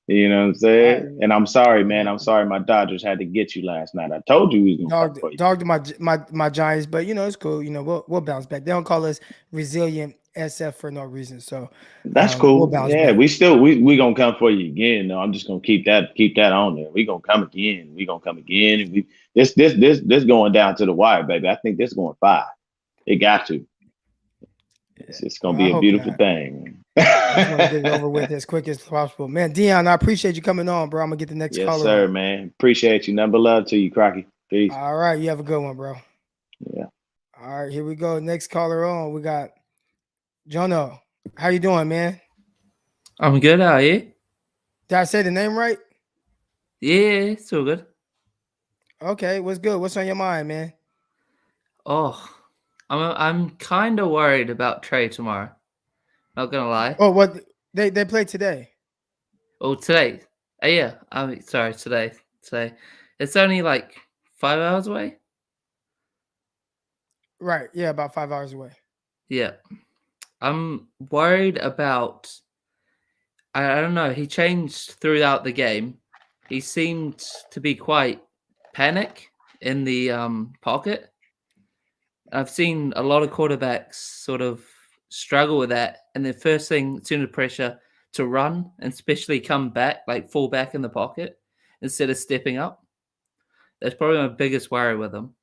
You know what I'm saying? Right. And I'm sorry, man. I'm sorry my Dodgers had to get you last night. I told you we was gonna come for you. Dogged my Giants, but it's cool. We'll bounce back. They don't call us resilient SF for no reason. So that's cool. We'll back. We gonna come for you again. No, I'm just gonna keep that on there. We gonna come again. And this going down to the wire, baby. I think this going 5. It got to. It's gonna be a beautiful thing. I just want to get it over with as quick as possible, man. Dion, I appreciate you coming on, bro. I'm gonna get the next caller. Yes, sir, man. Appreciate you. Number love to you, Crocky. Peace. All right, you have a good one, bro. Yeah. All right, here we go. Next caller on. We got Jono. How you doing, man? I'm good. How are you? Did I say the name right? Yeah, it's all good. Okay, what's good? What's on your mind, man? Oh, I'm kind of worried about Trey tomorrow. Not gonna lie. Oh, what they play today? Oh, today. Yeah. I'm sorry. Today. It's only like 5 hours away. Right. Yeah, about 5 hours away. Yeah. I'm worried about. I don't know. He changed throughout the game. He seemed to be quite panic in the pocket. I've seen a lot of quarterbacks sort of struggle with that, and the first thing, it's under pressure to run, and especially come back, like fall back in the pocket instead of stepping up. That's probably my biggest worry with him.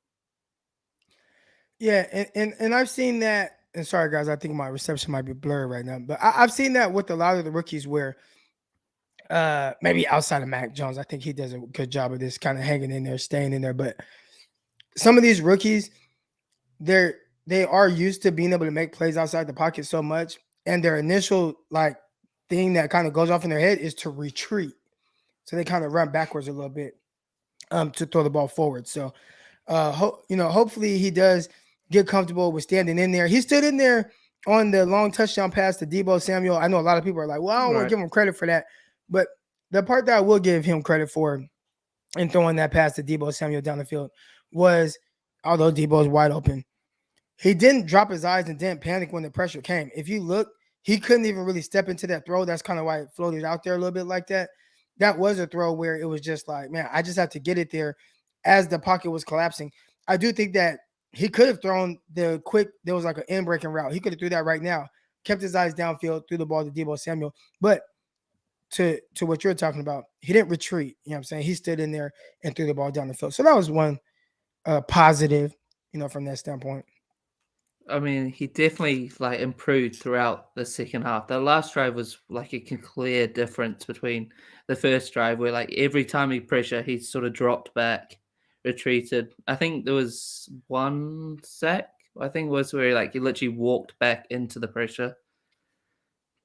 Yeah, and I've seen that. And sorry guys, I think my reception might be blurred right now, but I've seen that with a lot of the rookies where maybe outside of Mac Jones, I think he does a good job of this kind of hanging in there, staying in there. But some of these rookies, they are used to being able to make plays outside the pocket so much, and their initial like thing that kind of goes off in their head is to retreat. So they kind of run backwards a little bit to throw the ball forward. So hopefully he does get comfortable with standing in there. He stood in there on the long touchdown pass to Deebo Samuel. I know a lot of people are like, well, I don't want to give him credit for that. But the part that I will give him credit for in throwing that pass to Deebo Samuel down the field was, although Deebo is wide open, he didn't drop his eyes and didn't panic when the pressure came. If you look, he couldn't even really step into that throw. That's kind of why it floated out there a little bit like that. That was a throw where it was just like, man, I just have to get it there as the pocket was collapsing. I do think that he could have thrown the quick, there was like an in breaking route. He could have threw that right now, kept his eyes downfield, threw the ball to Deebo Samuel. But to what you're talking about, he didn't retreat. You know what I'm saying? He stood in there and threw the ball down the field. So that was one positive, from that standpoint. I mean, he definitely like improved throughout the second half. The last drive was like a clear difference between the first drive, where like every time he pressured, he sort of dropped back, retreated. I think there was one sack. I think it was where he literally walked back into the pressure.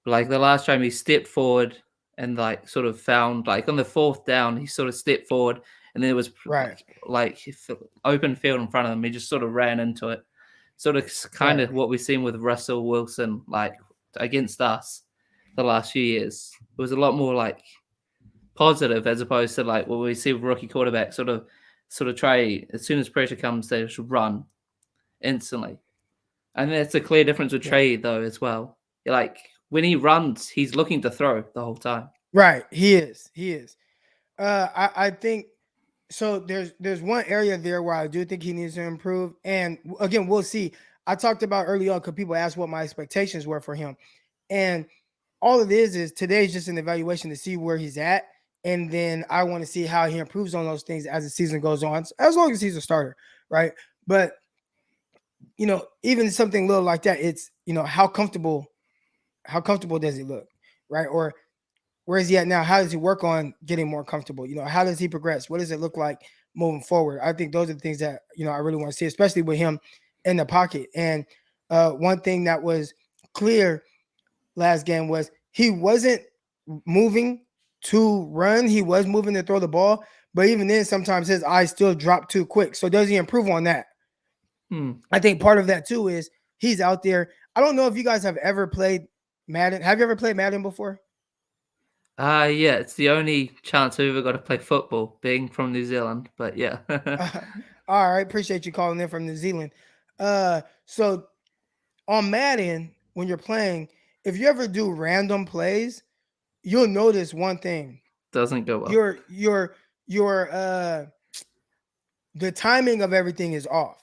Like the last time he stepped forward and like sort of found like on the fourth down, he sort of stepped forward and there was like open field in front of him. He just sort of ran into it. Sort of kind of what we've seen with Russell Wilson, like against us the last few years. It was a lot more like positive as opposed to like what we see with rookie quarterbacks, sort of try as soon as pressure comes, they should run instantly. And that's a clear difference with Trey though as well. Like when he runs, he's looking to throw the whole time. Right. He is. I think so. There's one area there where I do think he needs to improve. And again, we'll see. I talked about early on because people asked what my expectations were for him. And all it is today's just an evaluation to see where he's at. And then I want to see how he improves on those things as the season goes on, as long as he's a starter. Right. But, even something little like that, it's, how comfortable does he look? Right. Or where is he at now? How does he work on getting more comfortable? How does he progress? What does it look like moving forward? I think those are the things that, I really want to see, especially with him in the pocket. And one thing that was clear last game was he wasn't moving to run. He was moving to throw the ball. But even then, sometimes his eyes still drop too quick. So does he improve on that? I think part of that, too, is he's out there. I don't know if you guys have ever played Madden. Have you ever played Madden before? Yeah, it's the only chance I've ever got to play football, being from New Zealand. But yeah. All right, appreciate you calling in from New Zealand. So on Madden, when you're playing, if you ever do random plays, you'll notice one thing. Doesn't go well. The timing of everything is off.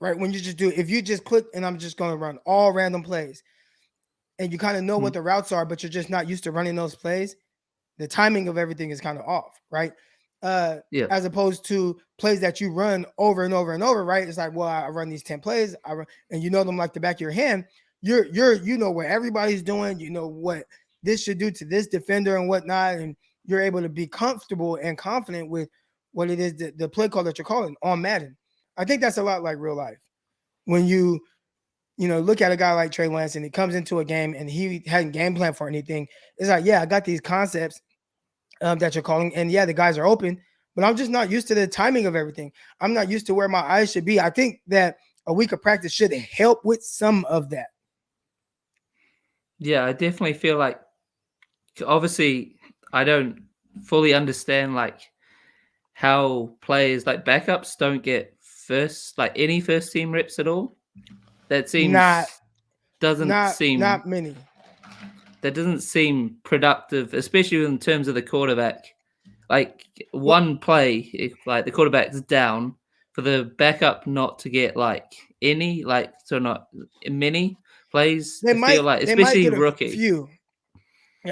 Right? When you just if you just click and I'm just going to run all random plays, and you kind of know what the routes are, but you're just not used to running those plays, the timing of everything is kind of off, right? As opposed to plays that you run over and over and over, right? It's like, well, I run these 10 plays, and you know them like the back of your hand. You know where everybody's doing, you know what this should do to this defender and whatnot, and you're able to be comfortable and confident with what it is, the play call that you're calling on Madden. I think that's a lot like real life. When you look at a guy like Trey Lance and he comes into a game and he hadn't game plan for anything. It's like, yeah, I got these concepts that you're calling, and yeah, the guys are open, but I'm just not used to the timing of everything. I'm not used to where my eyes should be. I think that a week of practice should help with some of that. Yeah, I definitely feel like, obviously, I don't fully understand like how players like backups don't get any first team reps at all. That seems not many. That doesn't seem productive, especially in terms of the quarterback. Like one play, if like the quarterback's down, for the backup not to get like any, like so not many plays. They might get rookie. A few.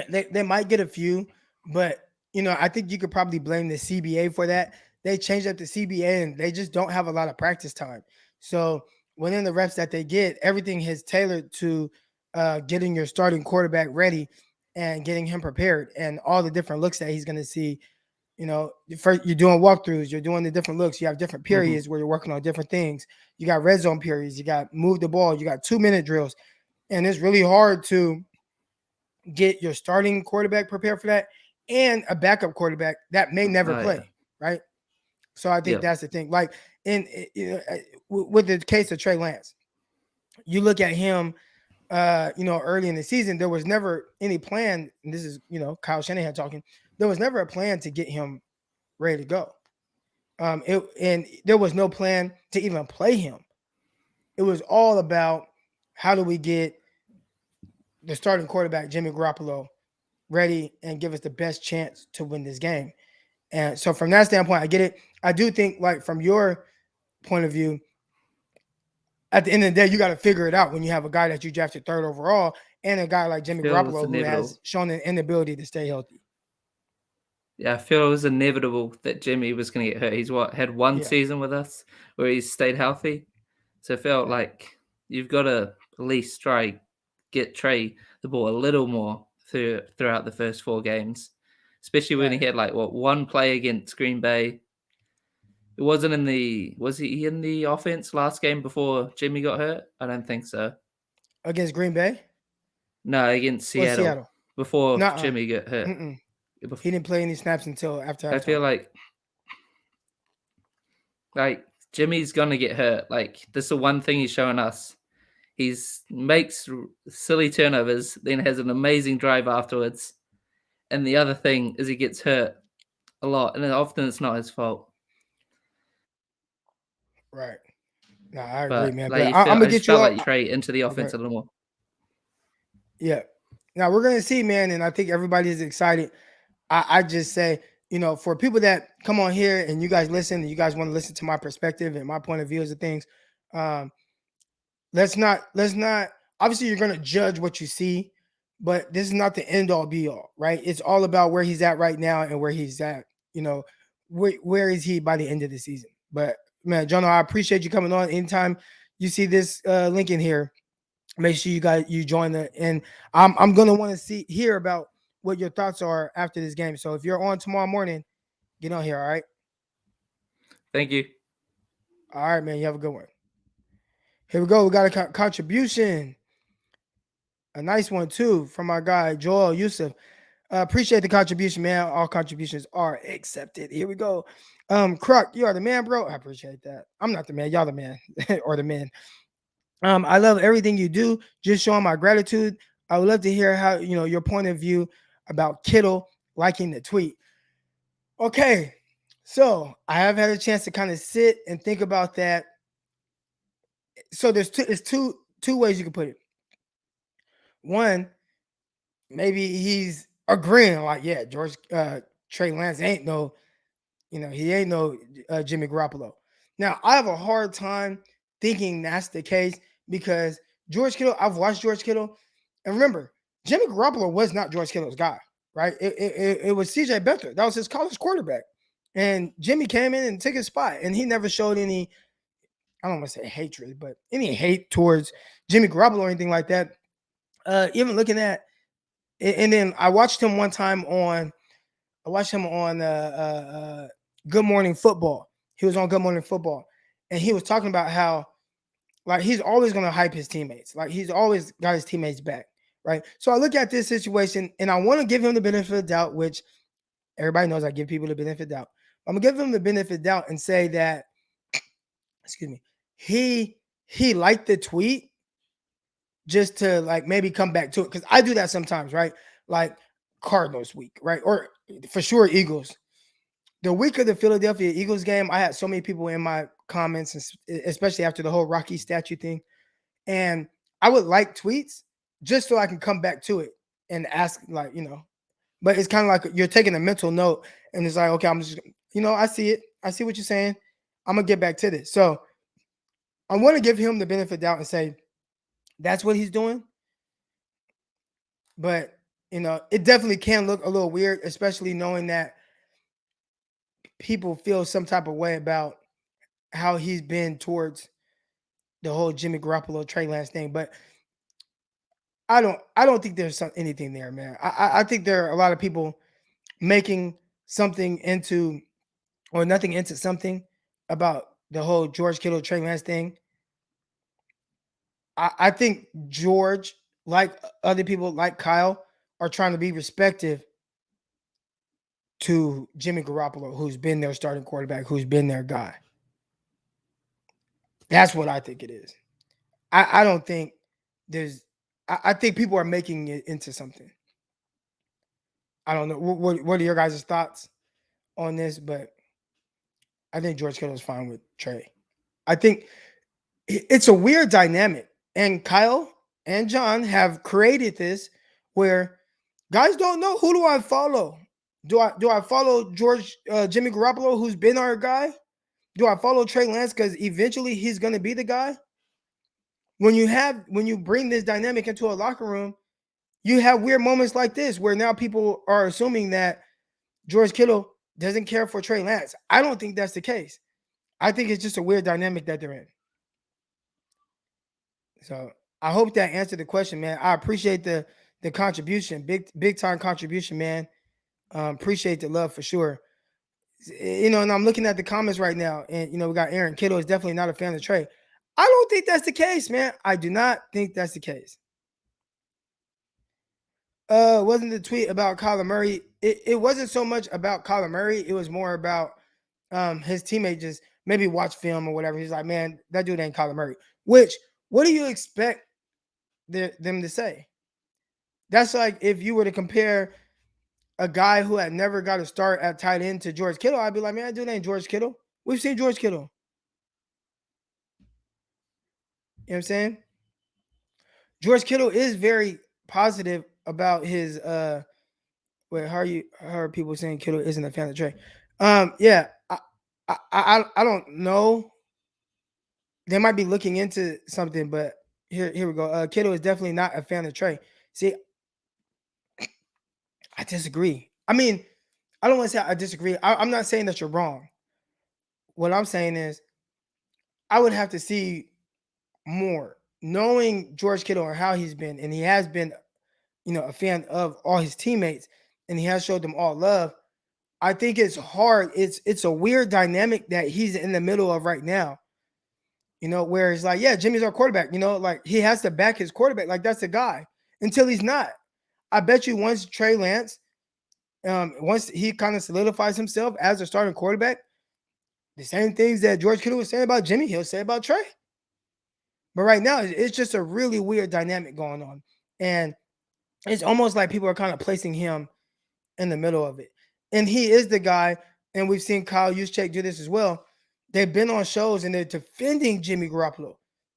They might get a few, but I think you could probably blame the CBA for that. they changed up the CBA and they just don't have a lot of practice time. So within the reps that they get, everything is tailored to getting your starting quarterback ready and getting him prepared and all the different looks that he's going to see. You know, first you're doing walkthroughs, you're doing the different looks. You have different periods where you're working on different things. You got red zone periods, you got move the ball, you got 2-minute drills. And it's really hard to get your starting quarterback prepared for that and a backup quarterback that may never play, right? So I think that's the thing. Like with the case of Trey Lance, you look at him, early in the season, there was never any plan. And this is, Kyle Shanahan talking. There was never a plan to get him ready to go. And there was no plan to even play him. It was all about how do we get the starting quarterback, Jimmy Garoppolo, ready and give us the best chance to win this game. And so from that standpoint, I get it. I do think, like, from your point of view, at the end of the day, you got to figure it out when you have a guy that you drafted 3rd overall and a guy like Jimmy Garoppolo who has shown an inability to stay healthy. Yeah, I feel it was inevitable that Jimmy was going to get hurt. He's had one season with us where he's stayed healthy. So it felt like you've got to at least try get Trey the ball a little more throughout the first 4 games, especially when he had one play against Green Bay. It wasn't was he in the offense last game before Jimmy got hurt? I don't think so. Against Green Bay? No, against Seattle. Before Jimmy got hurt. He didn't play any snaps until after halftime. I feel like Jimmy's gonna get hurt. Like, this is the one thing he's showing us. He makes silly turnovers, then has an amazing drive afterwards. And the other thing is he gets hurt a lot, and often it's not his fault. Right. No, I agree, man. But I'm gonna get you like Trey into the offense a little more. Yeah. Now we're gonna see, man, and I think everybody is excited. I just say, for people that come on here and you guys listen and you guys want to listen to my perspective and my point of views of things, let's not obviously you're gonna judge what you see, but this is not the end all be all, right? It's all about where he's at right now and where he's at, where is he by the end of the season. But man, John, I appreciate you coming on. Anytime you see this link in here, make sure you join and I'm gonna want to hear about what your thoughts are after this game. So if you're on tomorrow morning, get on here, all right? Thank you. All right, man. You have a good one. Here we go. We got a contribution. A nice one, too, from our guy, Joel Yusuf. Appreciate the contribution, man. All contributions are accepted. Here we go. Croc, you are the man, bro. I appreciate that. I'm not the man. Y'all the man or the man. I love everything you do. Just showing my gratitude. I would love to hear how, your point of view about Kittle liking the tweet. Okay. So I have had a chance to kind of sit and think about that. So there's two ways you can put it. One, maybe he's agreeing like, yeah, Trey Lance ain't no, he ain't no Jimmy Garoppolo. Now, I have a hard time thinking that's the case because George Kittle, I've watched George Kittle. And remember, Jimmy Garoppolo was not George Kittle's guy, right? It was C.J. Beathard. That was his college quarterback. And Jimmy came in and took his spot. And he never showed any, I don't want to say hatred, but any hate towards Jimmy Garoppolo or anything like that. Even looking at, and then I watched him one time on Good Morning Football. He was on Good Morning Football. And he was talking about how, like, he's always going to hype his teammates. Like, he's always got his teammates back, right? So I look at this situation, and I want to give him the benefit of the doubt, which everybody knows I give people the benefit of the doubt. I'm going to give him the benefit of the doubt and say that, excuse me, he liked the tweet just to, like, maybe come back to it. Because I do that sometimes, right? Like Cardinals week, right? Or for sure Eagles. The week of the Philadelphia Eagles game, I had so many people in my comments, especially after the whole Rocky statue thing. And I would like tweets just so I can come back to it and ask, like, but it's kind of like you're taking a mental note and it's like, okay, I'm just, I see it. I see what you're saying. I'm going to get back to this. So I want to give him the benefit of the doubt and say that's what he's doing. But, it definitely can look a little weird, especially knowing that people feel some type of way about how he's been towards the whole Jimmy Garoppolo, Trey Lance thing, but I don't think there's anything there, man. I think there are a lot of people making something into or nothing into something about the whole George Kittle, Trey Lance thing. I think George, like other people, like Kyle, are trying to be respective to Jimmy Garoppolo, who's been their starting quarterback, who's been their guy. That's what I think it is. I don't think there's. I think people are making it into something. I don't know. What are your guys' thoughts on this? But I think George Kittle is fine with Trey. I think it's a weird dynamic, and Kyle and John have created this where guys don't know, who do I follow? Do I follow Jimmy Garoppolo, who's been our guy? Do I follow Trey Lance because eventually he's going to be the guy? When you bring this dynamic into a locker room, you have weird moments like this where now people are assuming that George Kittle doesn't care for Trey Lance. I don't think that's the case. I think it's just a weird dynamic that they're in. So I hope that answered the question, man. I appreciate the contribution, big time contribution, man. Appreciate the love for sure. And I'm looking at the comments right now, and we got Aaron Kittle is definitely not a fan of Trey. I don't think that's the case, man. I do not think that's the case. Wasn't the tweet about Kyler Murray? It wasn't so much about Kyler Murray. It was more about his teammate just maybe watch film or whatever. He's like, man, that dude ain't Kyler Murray. Which, what do you expect them to say? That's like if you were to compare a guy who had never got a start at tight end to George Kittle, I'd be like, man, that dude ain't George Kittle. We've seen George Kittle. You know what I'm saying? George Kittle is very positive about his wait, how are people saying Kittle isn't a fan of Trey? Yeah, I don't know. They might be looking into something, but here we go. Kittle is definitely not a fan of Trey. See, I disagree. I mean, I don't want to say I disagree. I'm not saying that you're wrong. What I'm saying is I would have to see more. Knowing George Kittle and how he's been, and he has been, a fan of all his teammates, and he has showed them all love. I think it's hard. It's a weird dynamic that he's in the middle of right now. Where it's like, yeah, Jimmy's our quarterback. Like he has to back his quarterback. Like that's the guy until he's not. I bet you once Trey Lance, once he kind of solidifies himself as a starting quarterback, the same things that George Kittle was saying about Jimmy, he'll say about Trey. But right now, it's just a really weird dynamic going on. And it's almost like people are kind of placing him in the middle of it. And he is the guy, and we've seen Kyle Juszczyk do this as well. They've been on shows, and they're defending Jimmy Garoppolo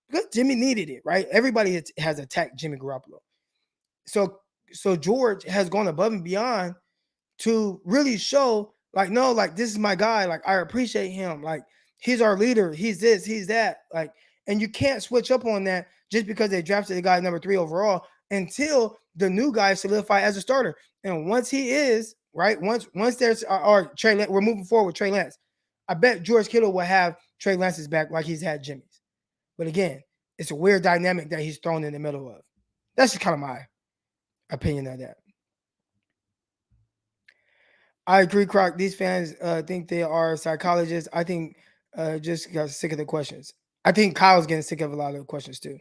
because Jimmy needed it, right? Everybody has attacked Jimmy Garoppolo. So George has gone above and beyond to really show, like, no, like, this is my guy. Like, I appreciate him. Like, he's our leader. He's this, he's that. Like, and you can't switch up on that just because they drafted the guy number 3 overall until the new guy solidify as a starter. And once he is, right, once there's Trey Lance, we're moving forward with Trey Lance. I bet George Kittle will have Trey Lance's back like he's had Jimmy's. But again, it's a weird dynamic that he's thrown in the middle of. That's just kind of my opinion of that. I agree, Croc. These fans think they are psychologists. I think just got sick of the questions. I think Kyle's getting sick of a lot of the questions too.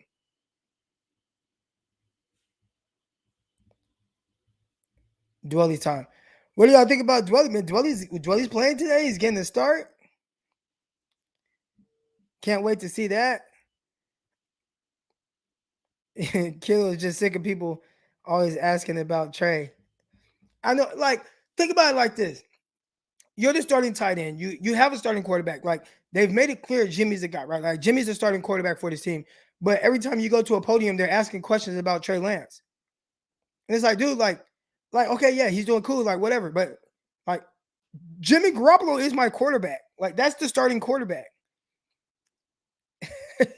Dwelly time. What do y'all think about Dwelly? Man, Dwelly's playing today. He's getting a start. Can't wait to see that. Kittle is just sick of people always asking about Trey. I know, like, think about it like this. You're the starting tight end. You have a starting quarterback. Like, they've made it clear Jimmy's the guy, right? Like, Jimmy's the starting quarterback for this team. But every time you go to a podium, they're asking questions about Trey Lance. And it's like, dude, like, okay, yeah, he's doing cool, like, whatever. But, like, Jimmy Garoppolo is my quarterback. Like, that's the starting quarterback.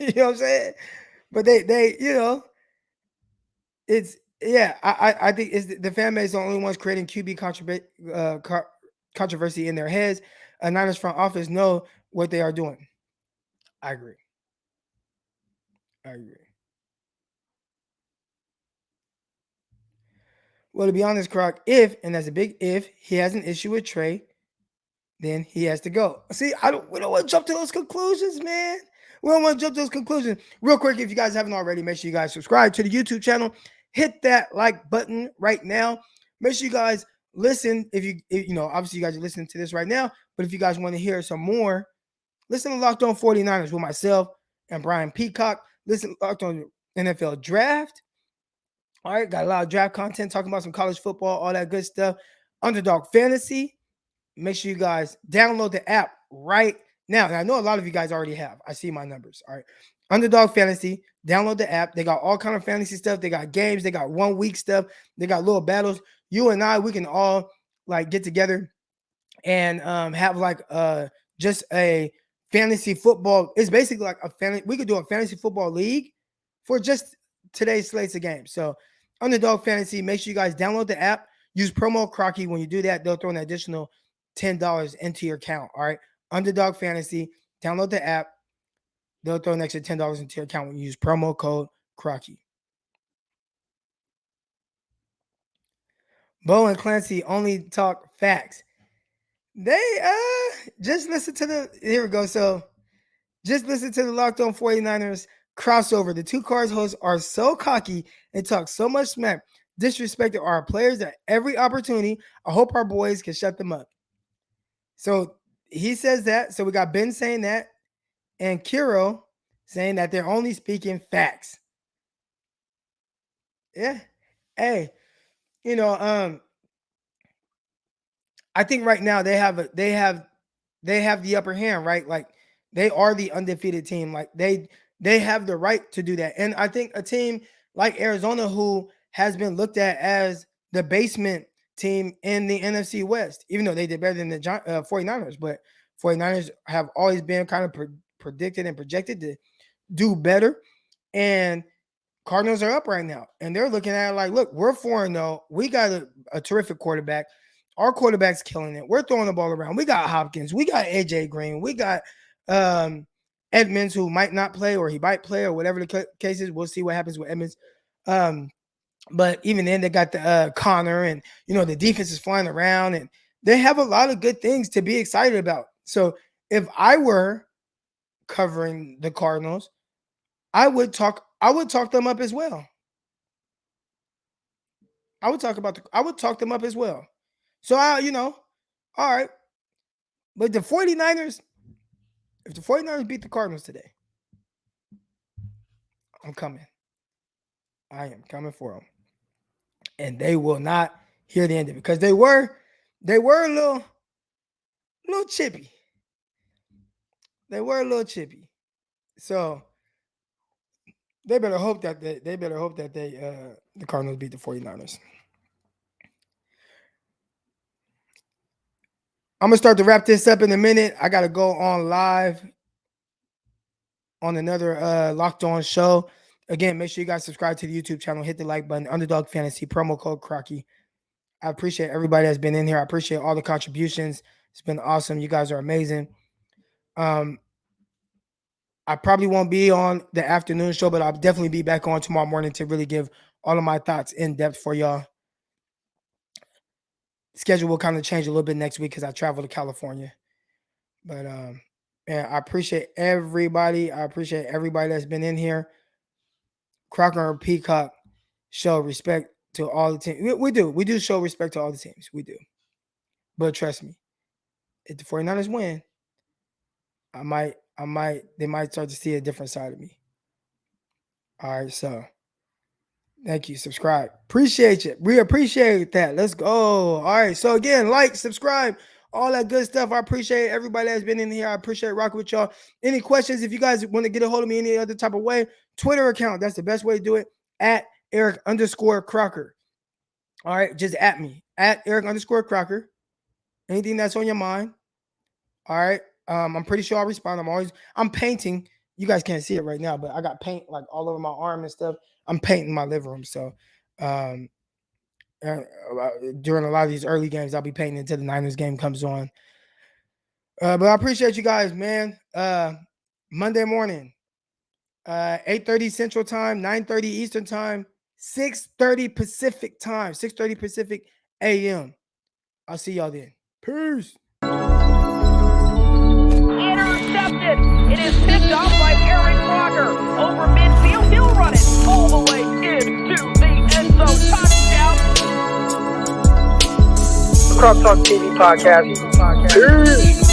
You know what I'm saying? But they it's, yeah, I think it's the fan base is the only ones creating QB controversy in their heads. a Niners front office know what they are doing. I agree. Well, to be honest, Croc, and that's a big if, he has an issue with Trey, then he has to go. See, we don't want to jump to those conclusions, man. We don't want to jump to those conclusions. Real quick, if you guys haven't already, make sure you guys subscribe to the YouTube channel. Hit that like button right now. Make sure you guys listen. If obviously you guys are listening to this right now, but if you guys want to hear some more, listen to Locked On 49ers with myself and Brian Peacock. Listen to Locked On NFL Draft. All right, got a lot of draft content talking about some college football, all that good stuff. Underdog Fantasy. Make sure you guys download the app right now. And I know a lot of you guys already have. I see my numbers. All right. Underdog Fantasy. Download the app. They got all kind of fantasy stuff. They got games. They got 1 week stuff. They got little battles. You and I, we can all like get together and have like just a fantasy football. It's basically like a fantasy. We could do a fantasy football league for just today's slates of games. So Underdog Fantasy, make sure you guys download the app. Use promo Crocky. When you do that, they'll throw an additional $10 into your account. All right. Underdog Fantasy. Download the app. They'll throw an extra $10 into your account when you use promo code Crocky. Bo and Clancy only talk facts. They just listen to here we go. So just listen to the Locked On 49ers crossover. The two cars hosts are so cocky and talk so much smack, disrespecting our players at every opportunity. I hope our boys can shut them up. So he says that. So we got Ben saying that, and Kiro saying that they're only speaking facts. Yeah. Hey, I think right now they have the upper hand, right? Like they are the undefeated team. Like they have the right to do that. And I think a team like Arizona, who has been looked at as the basement team in the NFC West, even though they did better than the 49ers, but 49ers have always been kind of predicted and projected to do better. And Cardinals are up right now, and they're looking at it like, look, we're 4-0. We got a terrific quarterback. Our quarterback's killing it. We're throwing the ball around. We got Hopkins. We got AJ Green. We got Edmonds, who might not play or he might play or whatever the case is. We'll see what happens with Edmonds. But even then, they got the Connor, and the defense is flying around, and they have a lot of good things to be excited about. So if I were covering the Cardinals, I would talk them up as well. I would talk them up as well. So all right. But the 49ers, if the 49ers beat the Cardinals today, I'm coming. I am coming for them. And they will not hear the end of it, because they were a little chippy. They were a little chippy. So they better hope that the Cardinals beat the 49ers. I'm going to start to wrap this up in a minute. I got to go on live on another Locked On show. Again, make sure you guys subscribe to the YouTube channel. Hit the like button. Underdog Fantasy, promo code Crocky. I appreciate everybody that's been in here. I appreciate all the contributions. It's been awesome. You guys are amazing. I probably won't be on the afternoon show, but I'll definitely be back on tomorrow morning to really give all of my thoughts in depth for y'all. Schedule will kind of change a little bit next week because I travel to California. But man, I appreciate everybody. I appreciate everybody that's been in here. Crocker and Peacock show respect to all the teams. We do show respect to all the teams. We do. But trust me, if the 49ers win, they might start to see a different side of me. All right, so thank you. Subscribe. Appreciate you. We appreciate that. Let's go. All right. So again, like, subscribe, all that good stuff. I appreciate everybody that's been in here. I appreciate rocking with y'all. Any questions? If you guys want to get a hold of me any other type of way, Twitter account. That's the best way to do it. At Eric_Crocker. All right. Just at me. At Eric_Crocker. Anything that's on your mind. All right. I'm pretty sure I'll respond. I'm painting. You guys can't see it right now, but I got paint like all over my arm and stuff. I'm painting my living room. So during a lot of these early games, I'll be painting until the Niners game comes on. But I appreciate you guys, man. Monday morning, 8:30 Central Time, 9:30 Eastern Time, 6:30 Pacific Time, 6:30 Pacific AM. I'll see y'all then. Peace. Intercepted. It is picked off by Aaron Crocker. Over midfield, he'll run it all the way into the end zone. Touchdown. Cross Talk TV podcast. Peace.